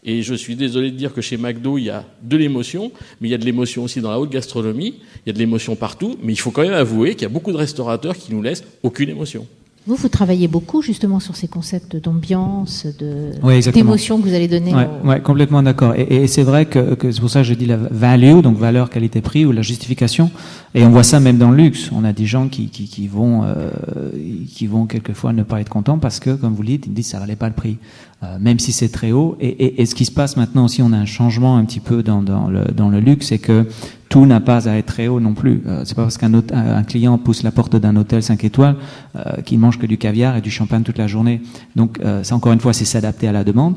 Et je suis désolé de dire que chez McDo, il y a de l'émotion, mais il y a de l'émotion aussi dans la haute gastronomie, il y a de l'émotion partout, mais il faut quand même avouer qu'il y a beaucoup de restaurateurs qui nous laissent aucune émotion. Vous travaillez beaucoup justement sur ces concepts d'ambiance, Oui, d'émotion que vous allez donner. Oui, complètement d'accord. Et c'est vrai que c'est pour ça que je dis la value, donc valeur, qualité, prix, ou la justification. Et on voit ça même dans le luxe. On a des gens qui vont quelquefois ne pas être contents parce que, comme vous le dites, ils disent que ça valait pas le prix. Même si c'est très haut. Et ce qui se passe maintenant aussi, on a un changement un petit peu dans le luxe, c'est que tout n'a pas à être très haut non plus. C'est pas parce qu'un client pousse la porte d'un hôtel 5 étoiles qu'il mange que du caviar et du champagne toute la journée. Donc ça, encore une fois, c'est s'adapter à la demande.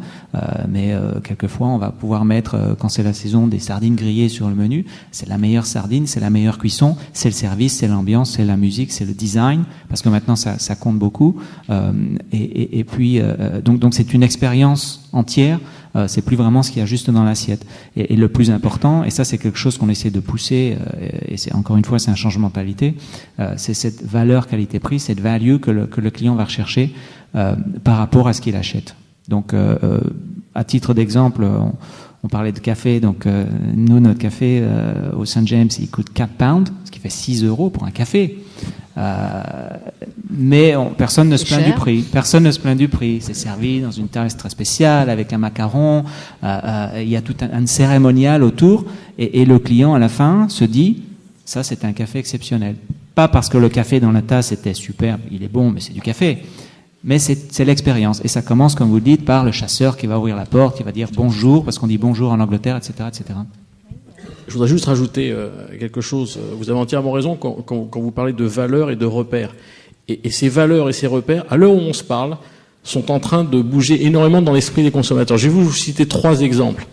Mais quelquefois, on va pouvoir mettre, quand c'est la saison, des sardines grillées sur le menu. C'est la meilleure sardine, c'est la meilleure cuisson, c'est le service, c'est l'ambiance, c'est la musique, c'est le design, parce que maintenant, ça compte beaucoup. Et puis, donc c'est une expérience entière, c'est plus vraiment ce qu'il y a juste dans l'assiette. Et le plus important, et ça c'est quelque chose qu'on essaie de pousser, et c'est encore une fois c'est un changement de mentalité, c'est cette valeur qualité-prix, cette value que le client va rechercher par rapport à ce qu'il achète. Donc à titre d'exemple, on parlait de café, donc nous notre café au St. James il coûte 4 pounds, ce qui fait 6 € pour un café. Mais personne ne se plaint du prix. Personne ne se plaint du prix. C'est servi dans une tasse très spéciale avec un macaron. Il y a tout un cérémonial autour. Et le client, à la fin, se dit « ça, c'est un café exceptionnel ». Pas parce que le café dans la tasse était superbe, il est bon, mais c'est du café. Mais c'est l'expérience. Et ça commence, comme vous le dites, par le chasseur qui va ouvrir la porte, qui va dire « bonjour », parce qu'on dit « bonjour » en Angleterre, etc., etc. Je voudrais juste rajouter quelque chose. Vous avez entièrement raison quand vous parlez de valeurs et de repères. Et ces valeurs et ces repères, à l'heure où on se parle, sont en train de bouger énormément dans l'esprit des consommateurs. Je vais vous citer 3 exemples.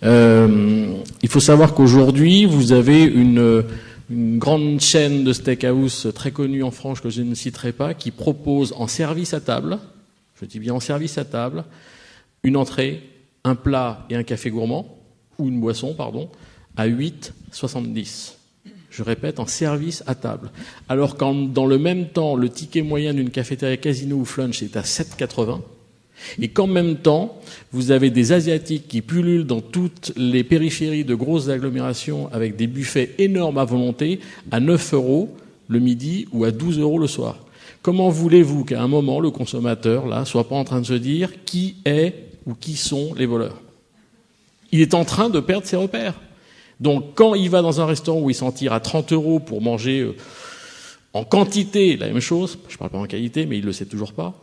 Il faut savoir qu'aujourd'hui, vous avez une grande chaîne de steakhouse très connue en France, que je ne citerai pas, qui propose en service à table, je dis bien en service à table, une entrée, un plat et un café gourmand, ou une boisson, pardon, à 8,70. Je répète, en service à table. Alors quand dans le même temps, le ticket moyen d'une cafétéria Casino ou Flunch est à 7,80, et qu'en même temps, vous avez des Asiatiques qui pullulent dans toutes les périphéries de grosses agglomérations avec des buffets énormes à volonté à 9 € le midi ou à 12 € le soir. Comment voulez-vous qu'à un moment, le consommateur là soit pas en train de se dire qui est ou qui sont les voleurs ? il est en train de perdre ses repères. Donc quand il va dans un restaurant où il s'en tire à 30 € pour manger en quantité la même chose, je ne parle pas en qualité, mais il ne le sait toujours pas,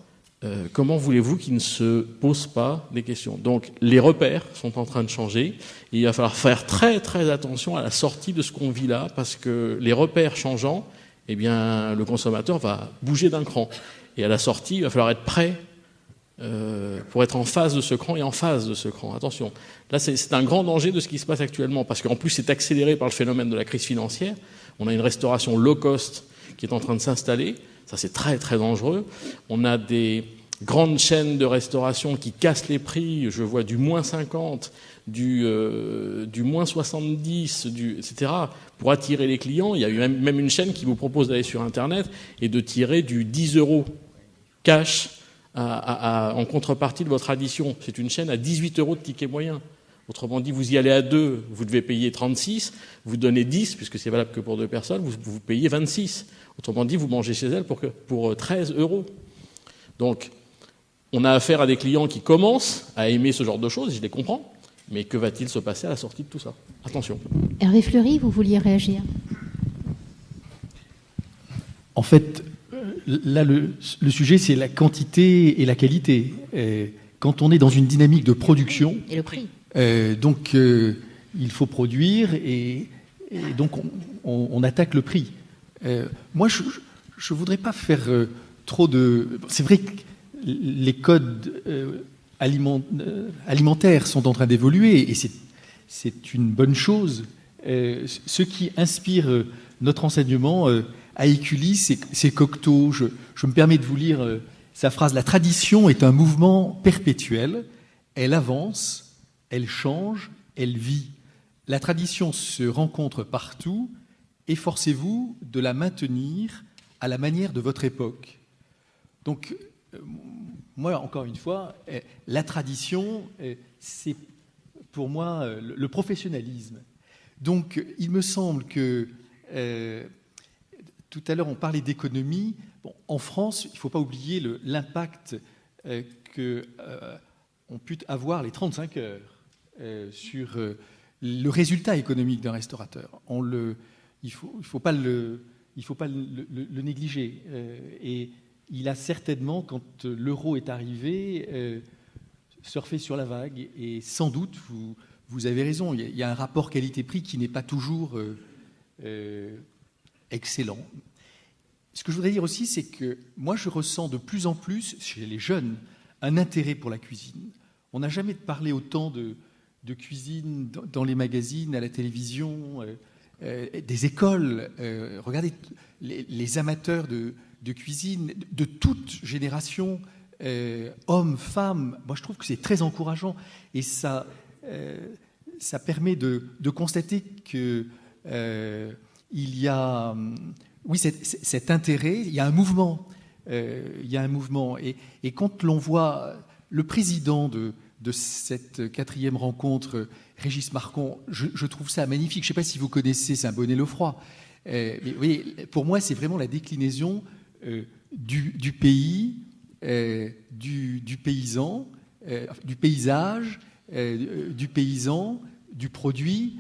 comment voulez-vous qu'il ne se pose pas des questions? Donc les repères sont en train de changer, et il va falloir faire très très attention à la sortie de ce qu'on vit là, parce que les repères changeant, eh bien, le consommateur va bouger d'un cran. Et à la sortie, il va falloir être prêt pour être en face de ce cran et en phase de ce cran. Attention, là c'est un grand danger de ce qui se passe actuellement, parce qu'en plus c'est accéléré par le phénomène de la crise financière. On a une restauration low cost qui est en train de s'installer, ça c'est très très dangereux. On a des grandes chaînes de restauration qui cassent les prix, je vois du moins 50, du moins 70, etc., pour attirer les clients. Il y a eu même une chaîne qui vous propose d'aller sur Internet et de tirer du 10 € cash en contrepartie de votre addition. C'est une chaîne à 18 € de ticket moyen. Autrement dit, vous y allez à 2, vous devez payer 36, vous donnez 10, puisque c'est valable que pour 2 personnes, vous payez 26. Autrement dit, vous mangez chez elle pour 13 €. Donc, on a affaire à des clients qui commencent à aimer ce genre de choses, je les comprends, mais que va-t-il se passer à la sortie de tout ça? Attention. Hervé Fleury, vous vouliez réagir? En fait, là, le sujet, c'est la quantité et la qualité. Quand on est dans une dynamique de production... Et le prix. Donc, il faut produire et donc on attaque le prix. Moi, je ne voudrais pas faire trop de... C'est vrai que les codes alimentaires sont en train d'évoluer et c'est une bonne chose. Ce qui inspire notre enseignement à Écully, c'est Cocteau. Je me permets de vous lire sa phrase. « La tradition est un mouvement perpétuel. Elle avance, elle change, elle vit. La tradition se rencontre partout. Efforcez-vous de la maintenir à la manière de votre époque. » Donc, moi, encore une fois, la tradition, c'est pour moi le professionnalisme. Donc, il me semble que, tout à l'heure, on parlait d'économie. Bon, en France, il ne faut pas oublier l'impact qu'ont pu avoir les 35 heures sur le résultat économique d'un restaurateur. Il ne faut pas le négliger. Et il a certainement, quand l'euro est arrivé, surfé sur la vague. Et sans doute, vous avez raison, il y a un rapport qualité-prix qui n'est pas toujours excellent. Ce que je voudrais dire aussi, c'est que moi, je ressens de plus en plus, chez les jeunes, un intérêt pour la cuisine. On n'a jamais parlé autant de cuisine dans les magazines, à la télévision, des écoles. Regardez, les amateurs de cuisine de toute génération, hommes, femmes, moi je trouve que c'est très encourageant et ça permet de constater qu'il y a, oui, cet intérêt, il y a un mouvement. Et quand l'on voit le président de cette 4e rencontre, Régis Marcon, je trouve ça magnifique. Je ne sais pas si vous connaissez Saint-Bonnet-le-Froid. Mais vous voyez, pour moi, c'est vraiment la déclinaison du pays, du paysan, du paysage, du paysan, du produit.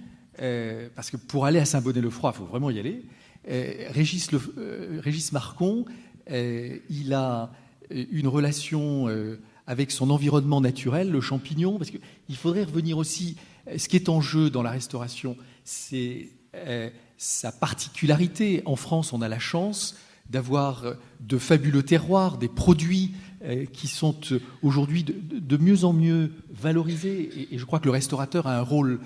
Parce que pour aller à Saint-Bonnet-le-Froid, il faut vraiment y aller. Régis Marcon, il a une relation avec son environnement naturel, le champignon, parce qu'il faudrait revenir aussi. Ce qui est en jeu dans la restauration, c'est sa particularité. En France, on a la chance d'avoir de fabuleux terroirs, des produits qui sont aujourd'hui de mieux en mieux valorisés. Et je crois que le restaurateur a un rôle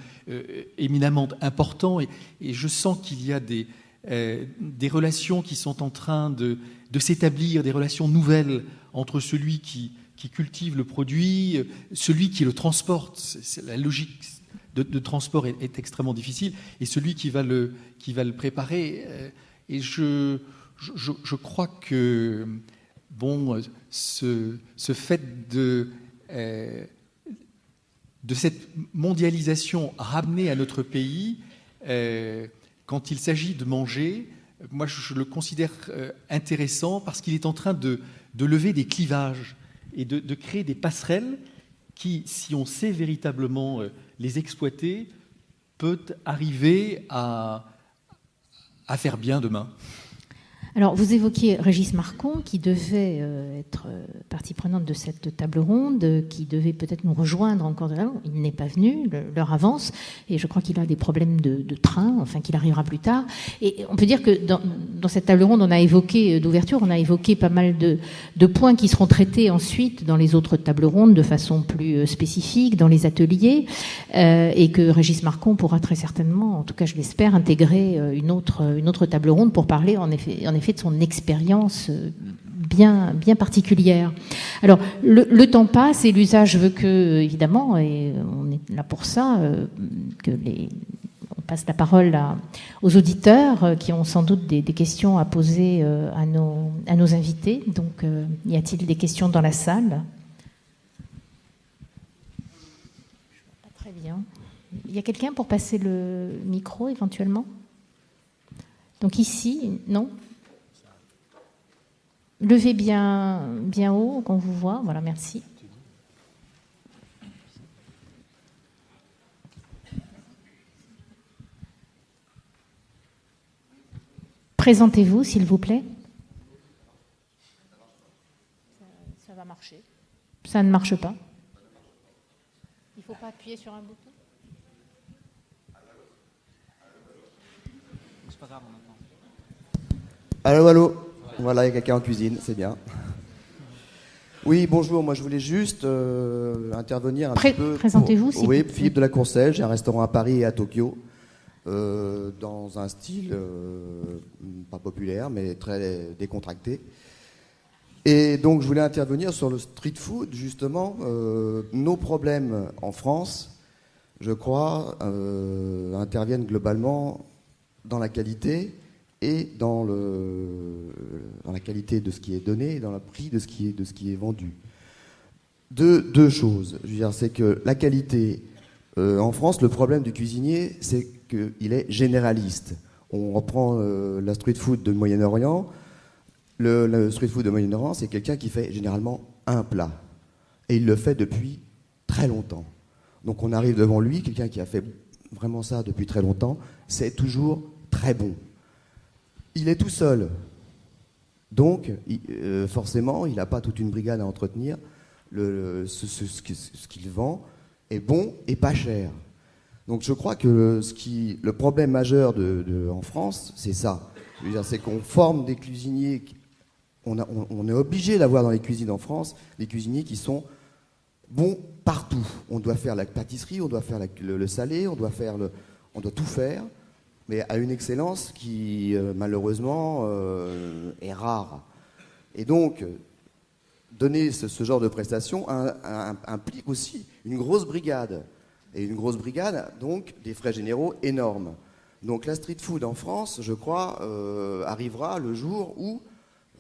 éminemment important. Et je sens qu'il y a des relations qui sont en train de s'établir, des relations nouvelles entre celui qui cultive le produit, celui qui le transporte. La logique de transport est extrêmement difficile, et celui qui va le préparer. Et je crois que ce fait de cette mondialisation ramenée à notre pays, quand il s'agit de manger, moi je le considère intéressant parce qu'il est en train de lever des clivages et de créer des passerelles qui, si on sait véritablement les exploiter, peut arriver à faire bien demain? Alors, vous évoquiez Régis Marcon, qui devait être partie prenante de cette table ronde, qui devait peut-être nous rejoindre encore. Il n'est pas venu, l'heure avance, et je crois qu'il a des problèmes de train, enfin qu'il arrivera plus tard. Et on peut dire que dans cette table ronde, on a évoqué, d'ouverture, on a évoqué pas mal de points qui seront traités ensuite dans les autres tables rondes de façon plus spécifique, dans les ateliers, et que Régis Marcon pourra très certainement, en tout cas je l'espère, intégrer une autre table ronde pour parler en effet de son expérience bien particulière. Alors, le temps passe et l'usage veut que, évidemment, et on est là pour ça, on passe la parole aux auditeurs qui ont sans doute des questions à poser à nos invités. Donc, y a-t-il des questions dans la salle? Très bien. Il y a quelqu'un pour passer le micro éventuellement? Donc ici, non? Levez bien haut, qu'on vous voit. Voilà, merci. Présentez-vous, s'il vous plaît. Ça va marcher. Ça ne marche pas. Il ne faut pas appuyer sur un bouton. C'est pas grave, on entend. Allô. Voilà, il y a quelqu'un en cuisine, c'est bien. Oui, bonjour, moi je voulais juste intervenir un petit peu. Présentez-vous, s'il vous plaît. Oui, Philippe de la Courcelle, j'ai un restaurant à Paris et à Tokyo, dans un style pas populaire, mais très décontracté. Et donc je voulais intervenir sur le street food, justement. Nos problèmes en France, je crois, interviennent globalement dans la qualité, et dans la qualité de ce qui est donné et dans le prix de ce qui est vendu. Deux choses. Je veux dire, c'est que la qualité, en France, le problème du cuisinier, c'est qu'il est généraliste. On reprend la street food de Moyen-Orient. Le street food de Moyen-Orient, c'est quelqu'un qui fait généralement un plat. Et il le fait depuis très longtemps. Donc on arrive devant lui, quelqu'un qui a fait vraiment ça depuis très longtemps, c'est toujours très bon. Il est tout seul, donc forcément, il n'a pas toute une brigade à entretenir. Ce qu'il vend est bon et pas cher. Donc je crois que le problème majeur en France, c'est ça. C'est qu'on forme des cuisiniers. On est obligé d'avoir dans les cuisines en France des cuisiniers qui sont bons partout. On doit faire la pâtisserie, on doit faire le salé, on doit tout faire. Mais à une excellence qui, malheureusement, est rare. Et donc, donner ce genre de prestations implique aussi une grosse brigade. Et une grosse brigade, donc, des frais généraux énormes. Donc la street food en France, je crois, arrivera le jour où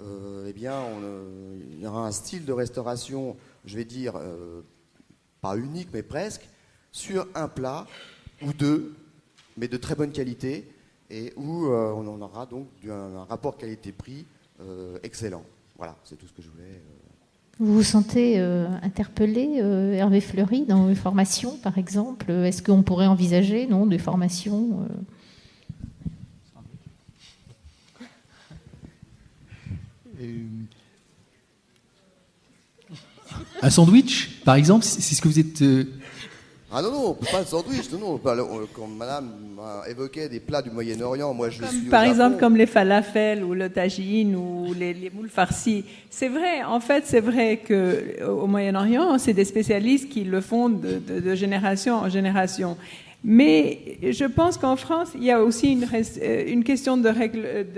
il y aura un style de restauration, je vais dire, pas unique, mais presque, sur un plat ou deux, mais de très bonne qualité, et où on en aura donc un rapport qualité-prix excellent. Voilà, c'est tout ce que je voulais. Vous vous sentez interpellé, Hervé Fleury, dans les formations, par exemple? Est-ce qu'on pourrait envisager, non, des formations Un sandwich, par exemple, c'est ce que vous êtes... Ah non, pas le sandwich, non. Quand madame évoquait des plats du Moyen-Orient, moi je suis par exemple comme les falafels ou le tagine ou les moules farcis. C'est vrai, en fait, c'est vrai qu'au Moyen-Orient, c'est des spécialistes qui le font de génération en génération. Mais je pense qu'en France, il y a aussi une question de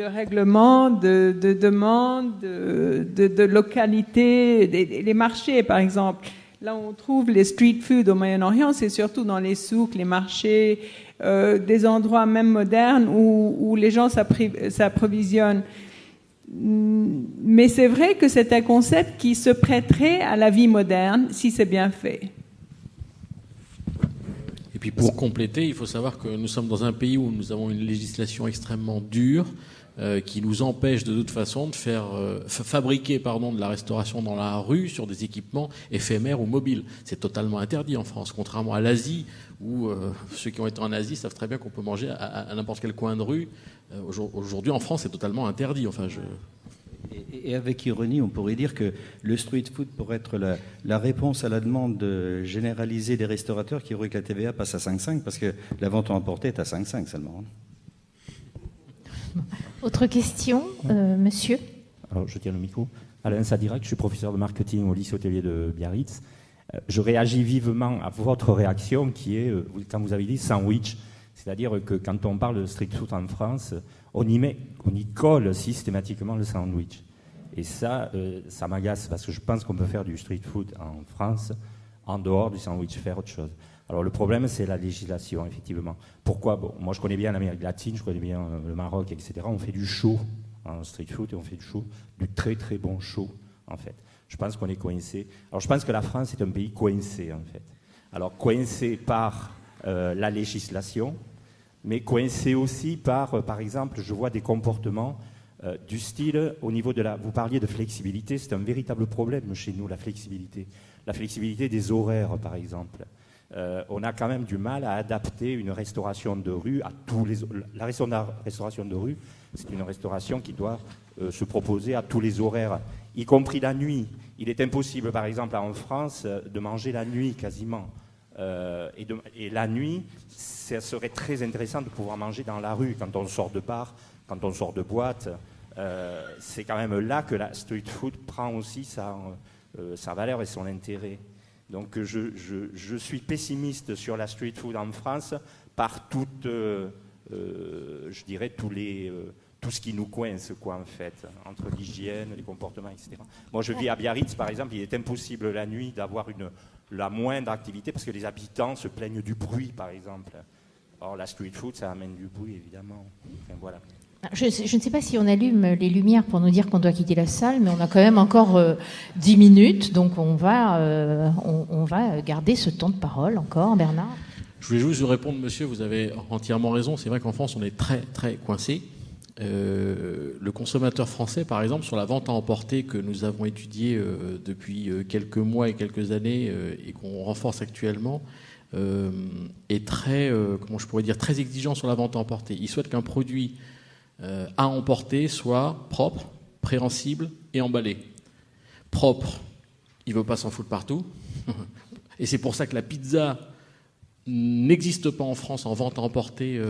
règlement, de demande, de localité, les marchés, par exemple. Là où on trouve les street food au Moyen-Orient, c'est surtout dans les souks, les marchés, des endroits même modernes où les gens s'approvisionnent. Mais c'est vrai que c'est un concept qui se prêterait à la vie moderne si c'est bien fait. Et puis pour compléter, il faut savoir que nous sommes dans un pays où nous avons une législation extrêmement dure qui nous empêche de toute façon de faire fabriquer de la restauration dans la rue sur des équipements éphémères ou mobiles. C'est totalement interdit en France, contrairement à l'Asie où ceux qui ont été en Asie savent très bien qu'on peut manger à n'importe quel coin de rue. Aujourd'hui en France c'est totalement interdit. Et avec ironie, on pourrait dire que le street food pourrait être la réponse à la demande généralisée des restaurateurs qui auraient que la TVA passe à 5,5 parce que la vente à emporter est à 5,5 seulement. Autre question, monsieur? Alors, je tiens le micro. Alain Sadirac, je suis professeur de marketing au lycée hôtelier de Biarritz. Je réagis vivement à votre réaction qui est, quand vous avez dit sandwich, c'est-à-dire que quand on parle de street food en France, on y colle systématiquement le sandwich. Et ça m'agace parce que je pense qu'on peut faire du street food en France, en dehors du sandwich, faire autre chose. Alors le problème, c'est la législation, effectivement. Pourquoi? Bon, moi, je connais bien l'Amérique latine, je connais bien le Maroc, etc. On fait du chaud en street food et on fait du très très bon chaud, en fait. Je pense qu'on est coincé. Alors je pense que la France est un pays coincé, en fait. Alors coincé par la législation, mais coincé aussi par exemple, je vois des comportements du style, au niveau de vous parliez de flexibilité, c'est un véritable problème chez nous, la flexibilité. La flexibilité des horaires, par exemple. On a quand même du mal à adapter une restauration de rue à tous les... La restauration de rue, c'est une restauration qui doit se proposer à tous les horaires, y compris la nuit. Il est impossible, par exemple, en France, de manger la nuit quasiment. Et la nuit, ça serait très intéressant de pouvoir manger dans la rue quand on sort de bar, quand on sort de boîte. C'est quand même là que la street food prend aussi sa valeur et son intérêt. Donc je suis pessimiste sur la street food en France par je dirais tout ce qui nous coince, quoi, en fait, entre l'hygiène, les comportements, etc. Moi, je vis à Biarritz, par exemple, il est impossible la nuit d'avoir la moindre activité parce que les habitants se plaignent du bruit, par exemple. Or, la street food, ça amène du bruit, évidemment. Enfin, voilà. Je ne sais pas si on allume les lumières pour nous dire qu'on doit quitter la salle, mais on a quand même encore 10 minutes, donc on va garder ce temps de parole encore. Bernard? Je voulais juste vous répondre, monsieur, vous avez entièrement raison. C'est vrai qu'en France, on est très, très coincé. Le consommateur français, par exemple, sur la vente à emporter que nous avons étudiée depuis quelques mois et quelques années et qu'on renforce actuellement, est très, comment je pourrais dire, très exigeant sur la vente à emporter. Il souhaite qu'un produit à emporter soit propre, préhensible et emballé. Propre, il ne veut pas s'en foutre partout. Et c'est pour ça que la pizza n'existe pas en France en vente à emporter,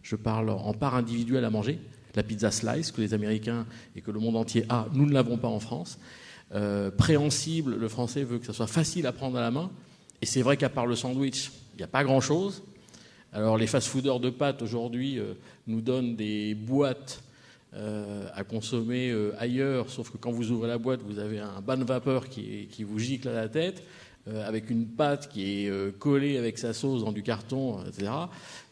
je parle en part individuelle à manger. La pizza slice que les Américains et que le monde entier a, nous ne l'avons pas en France. Préhensible, le français veut que ça soit facile à prendre à la main. Et c'est vrai qu'à part le sandwich, il n'y a pas grand-chose. Alors les fast-fooders de pâtes aujourd'hui nous donnent des boîtes à consommer ailleurs, sauf que quand vous ouvrez la boîte, vous avez un bain de vapeur qui vous gicle à la tête, avec une pâte qui est collée avec sa sauce dans du carton, etc.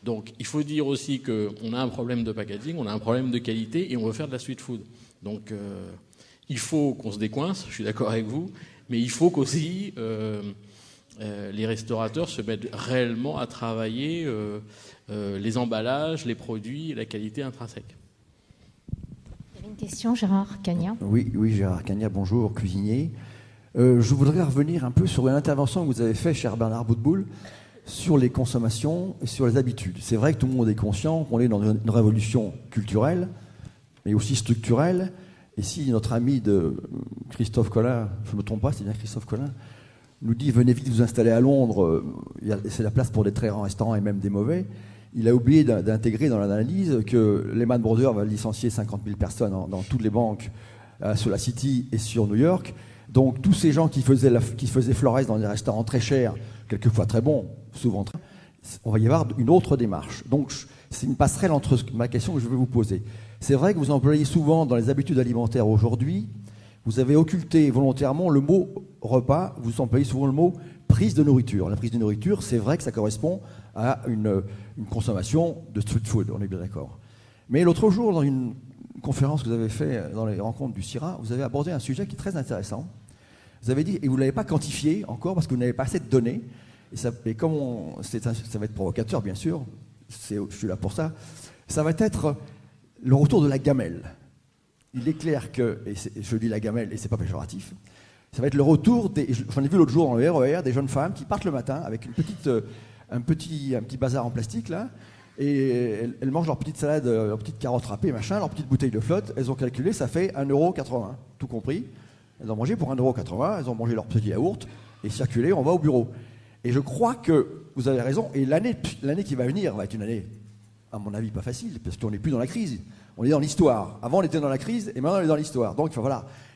Donc il faut dire aussi qu'on a un problème de packaging, on a un problème de qualité et on veut faire de la street food. Donc il faut qu'on se décoince, je suis d'accord avec vous, mais il faut qu'aussi les restaurateurs se mettent réellement à travailler les emballages, les produits et la qualité intrinsèque. Il y avait une question, Gérard Cagna. Oui, Gérard Cagna, bonjour, cuisinier. Je voudrais revenir un peu sur une intervention que vous avez faite, cher Bernard Boutboul, sur les consommations et sur les habitudes. C'est vrai que tout le monde est conscient qu'on est dans une révolution culturelle, mais aussi structurelle. Et si notre ami de Christophe Colin, je ne me trompe pas, c'est bien Christophe Colin, nous dit « Venez vite vous installer à Londres, c'est la place pour des très grands restaurants et même des mauvais », il a oublié d'intégrer dans l'analyse que Lehman Brothers va licencier 50 000 personnes dans toutes les banques sur la City et sur New York. Donc tous ces gens qui faisaient Flores dans des restaurants très chers, quelquefois très bons, souvent très... on va y avoir une autre démarche. Donc c'est une passerelle entre ma question que je vais vous poser. C'est vrai que vous employez souvent dans les habitudes alimentaires aujourd'hui, vous avez occulté volontairement le mot repas, vous employez souvent le mot prise de nourriture. La prise de nourriture, c'est vrai que ça correspond à une consommation de street food, on est bien d'accord. Mais l'autre jour, dans une conférence que vous avez faite dans les rencontres du CIRA, vous avez abordé un sujet qui est très intéressant. Vous avez dit, et vous ne l'avez pas quantifié encore parce que vous n'avez pas assez de données, Et comme ça va être provocateur, bien sûr, je suis là pour ça, ça va être le retour de la gamelle. Il est clair que, et je dis la gamelle et c'est pas péjoratif, ça va être le retour j'en ai vu l'autre jour dans le RER, des jeunes femmes qui partent le matin avec un petit bazar en plastique là, et elles mangent leur petite salade, leur petite carotte râpée, machin, leur petite bouteille de flotte. Elles ont calculé, ça fait 1,80 €, tout compris. Elles ont mangé pour 1,80 €, elles ont mangé leur petit yaourt, et circulé, on va au bureau. Et je crois que vous avez raison, et l'année qui va venir va être une année, à mon avis, pas facile, parce qu'on n'est plus dans la crise, on est dans l'histoire. Avant, on était dans la crise, et maintenant, on est dans l'histoire. Donc, il faut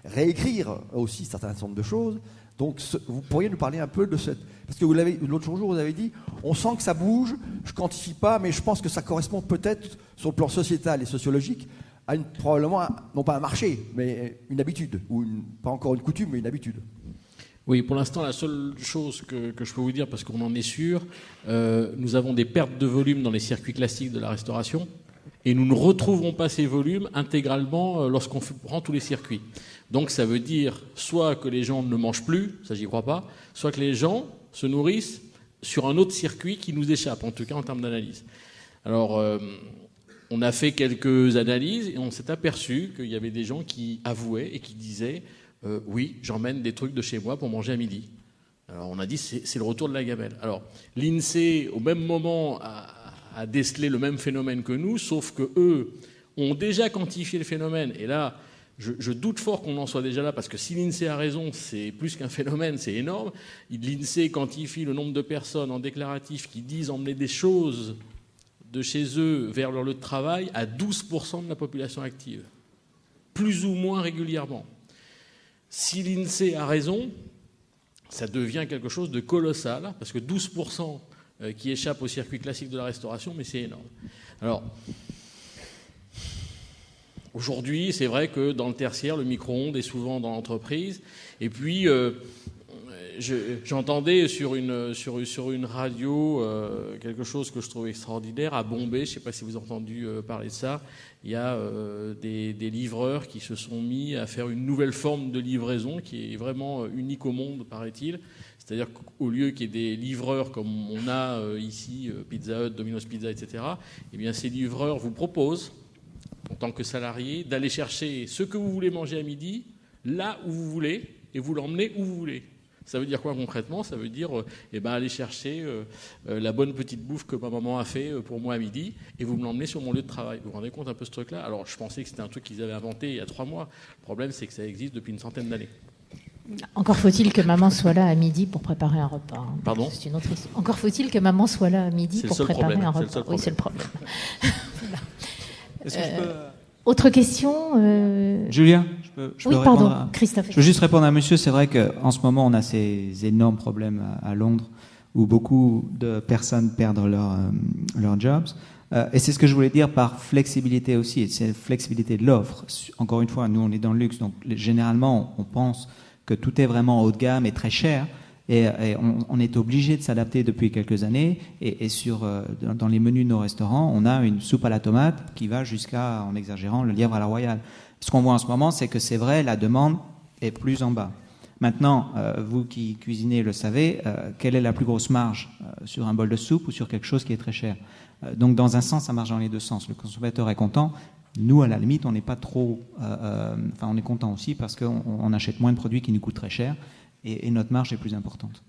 réécrire aussi un certain nombre de choses. Donc, vous pourriez nous parler un peu de cette... Parce que l'autre jour, vous avez dit, on sent que ça bouge, je ne quantifie pas, mais je pense que ça correspond peut-être, sur le plan sociétal et sociologique, à probablement, non pas un marché, mais une habitude, ou pas encore une coutume, mais une habitude. Oui, pour l'instant, la seule chose que je peux vous dire, parce qu'on en est sûr, nous avons des pertes de volume dans les circuits classiques de la restauration, et nous ne retrouverons pas ces volumes intégralement lorsqu'on prend tous les circuits. Donc ça veut dire soit que les gens ne mangent plus, ça j'y crois pas, soit que les gens se nourrissent sur un autre circuit qui nous échappe, en tout cas en termes d'analyse. Alors, on a fait quelques analyses et on s'est aperçu qu'il y avait des gens qui avouaient et qui disaient oui, j'emmène des trucs de chez moi pour manger à midi. Alors on a dit c'est le retour de la gamelle. Alors l'INSEE, au même moment, a décelé le même phénomène que nous, sauf que eux ont déjà quantifié le phénomène. Et là, je doute fort qu'on en soit déjà là, parce que si l'INSEE a raison, c'est plus qu'un phénomène, c'est énorme. L'INSEE quantifie le nombre de personnes en déclaratif qui disent emmener des choses de chez eux vers leur lieu de travail à 12% de la population active, plus ou moins régulièrement. Si l'INSEE a raison, ça devient quelque chose de colossal, parce que 12% qui échappent au circuit classique de la restauration, mais c'est énorme. Alors, aujourd'hui, c'est vrai que dans le tertiaire, le micro-ondes est souvent dans l'entreprise. Et puis, j'entendais sur une radio quelque chose que je trouve extraordinaire. À Bombay, je ne sais pas si vous avez entendu parler de ça, il y a des livreurs qui se sont mis à faire une nouvelle forme de livraison qui est vraiment unique au monde, paraît-il. C'est-à-dire qu'au lieu qu'il y ait des livreurs comme on a ici, Pizza Hut, Domino's Pizza, etc., eh bien, ces livreurs vous proposent, en tant que salarié, d'aller chercher ce que vous voulez manger à midi, là où vous voulez, et vous l'emmenez où vous voulez. Ça veut dire quoi concrètement? Ça veut dire aller chercher la bonne petite bouffe que ma maman a fait pour moi à midi, et vous me l'emmenez sur mon lieu de travail. Vous vous rendez compte un peu ce truc-là? Alors, je pensais que c'était un truc qu'ils avaient inventé il y a 3 mois. Le problème, c'est que ça existe depuis une centaine d'années. Encore faut-il que maman soit là à midi pour préparer un repas. Hein. Pardon ? C'est une autre histoire. Encore faut-il que maman soit là à midi pour préparer un repas. Oui, c'est le problème. Voilà. Est-ce que je peux... Autre question Julien, je peux oui, répondre pardon, Christophe. Je veux juste répondre à monsieur. C'est vrai qu'en ce moment, on a ces énormes problèmes à Londres où beaucoup de personnes perdent leurs jobs. Et c'est ce que je voulais dire par flexibilité aussi. C'est la flexibilité de l'offre. Encore une fois, nous, on est dans le luxe. Donc, généralement, on pense que tout est vraiment haut de gamme et très cher. Et on est obligé de s'adapter depuis quelques années. Et dans les menus de nos restaurants, on a une soupe à la tomate qui va jusqu'à, en exagérant, le lièvre à la royale. Ce qu'on voit en ce moment, c'est que c'est vrai, la demande est plus en bas. Maintenant, vous qui cuisinez le savez, quelle est la plus grosse marge sur un bol de soupe ou sur quelque chose qui est très cher? Donc, dans un sens, ça marche dans les deux sens. Le consommateur est content. Nous, à la limite, on n'est pas trop... on est content aussi parce qu'on achète moins de produits qui nous coûtent très cher et notre marge est plus importante.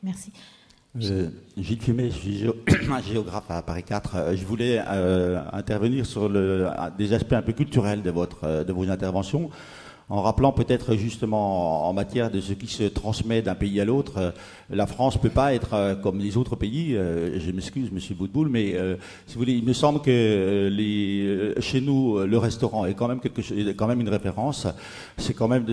Merci. Gilles Fumet, je suis géographe à Paris 4. Je voulais intervenir sur des aspects un peu culturels de vos interventions, en rappelant peut-être justement en matière de ce qui se transmet d'un pays à l'autre. La France ne peut pas être comme les autres pays. Je m'excuse, Monsieur Boutboul, mais si vous voulez, il me semble que chez nous, le restaurant est quand même une référence. C'est quand même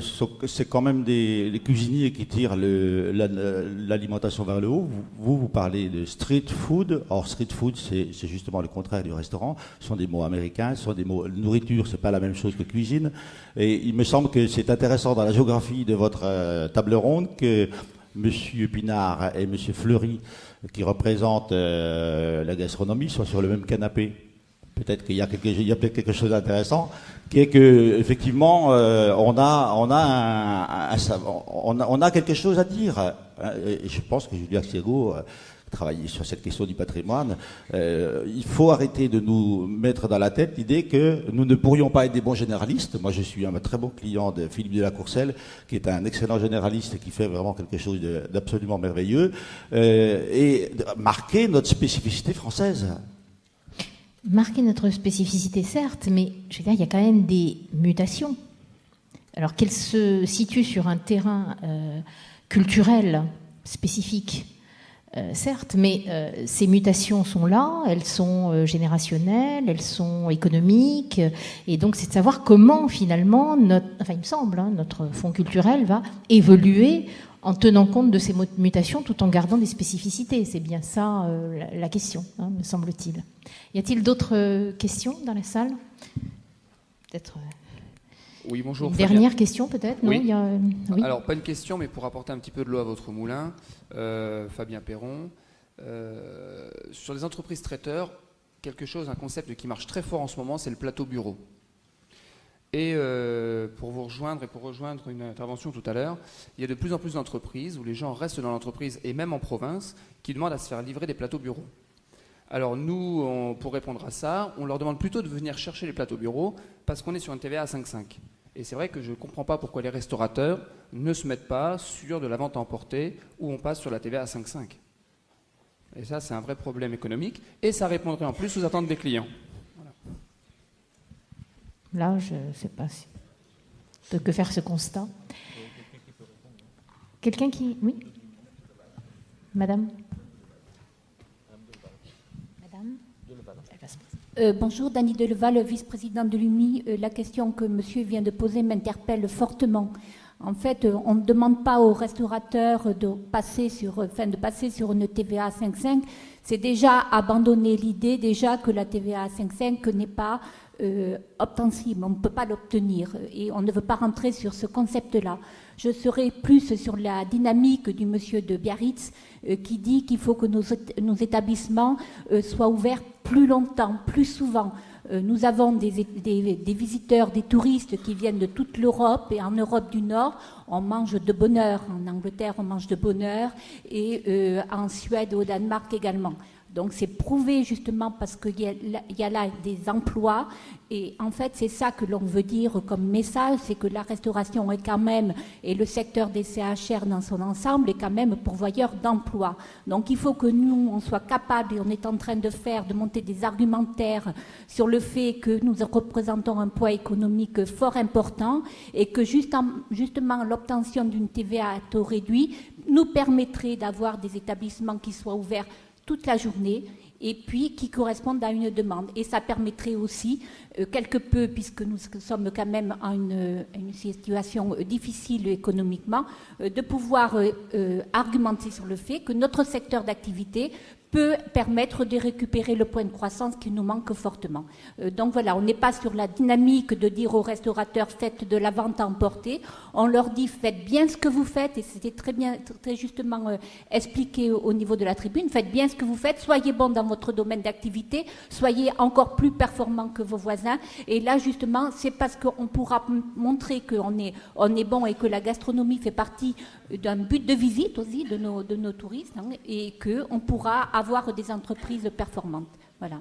des cuisiniers qui tirent l'alimentation vers le haut. Vous parlez de street food. Or, street food, c'est justement le contraire du restaurant. Ce sont des mots américains, ce sont des mots nourriture. C'est pas la même chose que cuisine. Et il me semble que c'est intéressant dans la géographie de votre table ronde que M. Pinard et M. Fleury, qui représentent la gastronomie, soient sur le même canapé. peut-être qu'il y a peut-être quelque chose d'intéressant, qui est que effectivement on a quelque chose à dire. Et je pense que Julia Xiego travailler sur cette question du patrimoine, il faut arrêter de nous mettre dans la tête l'idée que nous ne pourrions pas être des bons généralistes. Moi, je suis un très bon client de Philippe de la Courcelle, qui est un excellent généraliste et qui fait vraiment quelque chose d'absolument merveilleux, et marquer notre spécificité française. Marquer notre spécificité, certes, mais je veux dire, il y a quand même des mutations. Alors qu'elles se situent sur un terrain culturel spécifique, certes, mais ces mutations sont là, elles sont générationnelles, elles sont économiques, et donc c'est de savoir comment finalement, il me semble, notre fonds culturel va évoluer en tenant compte de ces mutations tout en gardant des spécificités. C'est bien ça la question, me semble-t-il. Y a-t-il d'autres questions dans la salle? Peut-être. Oui, bonjour. Une dernière question peut-être? Oui. Oui. Alors, pas une question, mais pour apporter un petit peu de l'eau à votre moulin, Fabien Perron, sur les entreprises traiteurs, un concept qui marche très fort en ce moment, c'est le plateau bureau. Et pour vous rejoindre et pour rejoindre une intervention tout à l'heure, il y a de plus en plus d'entreprises où les gens restent dans l'entreprise et même en province qui demandent à se faire livrer des plateaux bureaux. Alors nous, pour répondre à ça, on leur demande plutôt de venir chercher les plateaux bureaux parce qu'on est sur une TVA à 5,5. Et c'est vrai que je ne comprends pas pourquoi les restaurateurs ne se mettent pas sur de la vente à emporter où on passe sur la TVA à 5,5. Et ça, c'est un vrai problème économique et ça répondrait en plus aux attentes des clients. Voilà. Là, je ne sais pas si on peut que faire ce constat. Quelqu'un qui... Oui, Madame. Bonjour, Dany Deleval, vice-présidente de l'UMI. La question que monsieur vient de poser m'interpelle fortement. En fait, on ne demande pas aux restaurateurs de passer sur une TVA à 5,5. C'est déjà abandonner l'idée déjà que la TVA à 5,5 n'est pas obtensible. On ne peut pas l'obtenir et on ne veut pas rentrer sur ce concept-là. Je serai plus sur la dynamique du monsieur de Biarritz qui dit qu'il faut que nos établissements soient ouverts plus longtemps, plus souvent. Nous avons des visiteurs, des touristes qui viennent de toute l'Europe et en Europe du Nord, on mange de bonne heure. En Angleterre, on mange de bonne heure et en Suède, au Danemark également. Donc c'est prouvé justement parce qu'il y a là des emplois et en fait c'est ça que l'on veut dire comme message, c'est que la restauration est quand même, et le secteur des CHR dans son ensemble est quand même pourvoyeur d'emplois. Donc il faut que nous on soit capables, et on est en train de monter des argumentaires sur le fait que nous représentons un poids économique fort important et que justement l'obtention d'une TVA à taux réduit nous permettrait d'avoir des établissements qui soient ouverts toute la journée et puis qui correspondent à une demande. Et ça permettrait aussi, quelque peu, puisque nous sommes quand même en une situation difficile économiquement, de pouvoir argumenter sur le fait que notre secteur d'activité peut permettre de récupérer le point de croissance qui nous manque fortement. Donc voilà, on n'est pas sur la dynamique de dire aux restaurateurs faites de la vente à emporter, on leur dit faites bien ce que vous faites, et c'était très bien, très justement expliqué au niveau de la tribune, faites bien ce que vous faites, soyez bons dans votre domaine d'activité, soyez encore plus performants que vos voisins, et là justement c'est parce qu'on pourra montrer qu'on est bon et que la gastronomie fait partie d'un but de visite aussi de nos touristes, et qu'on pourra avoir des entreprises performantes. Voilà.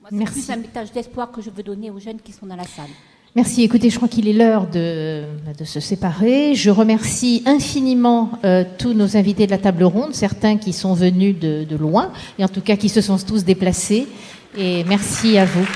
Moi, c'est plus un message d'espoir que je veux donner aux jeunes qui sont dans la salle. Merci. Écoutez, je crois qu'il est l'heure de se séparer. Je remercie infiniment tous nos invités de la table ronde, certains qui sont venus de loin, et en tout cas qui se sont tous déplacés. Et merci à vous.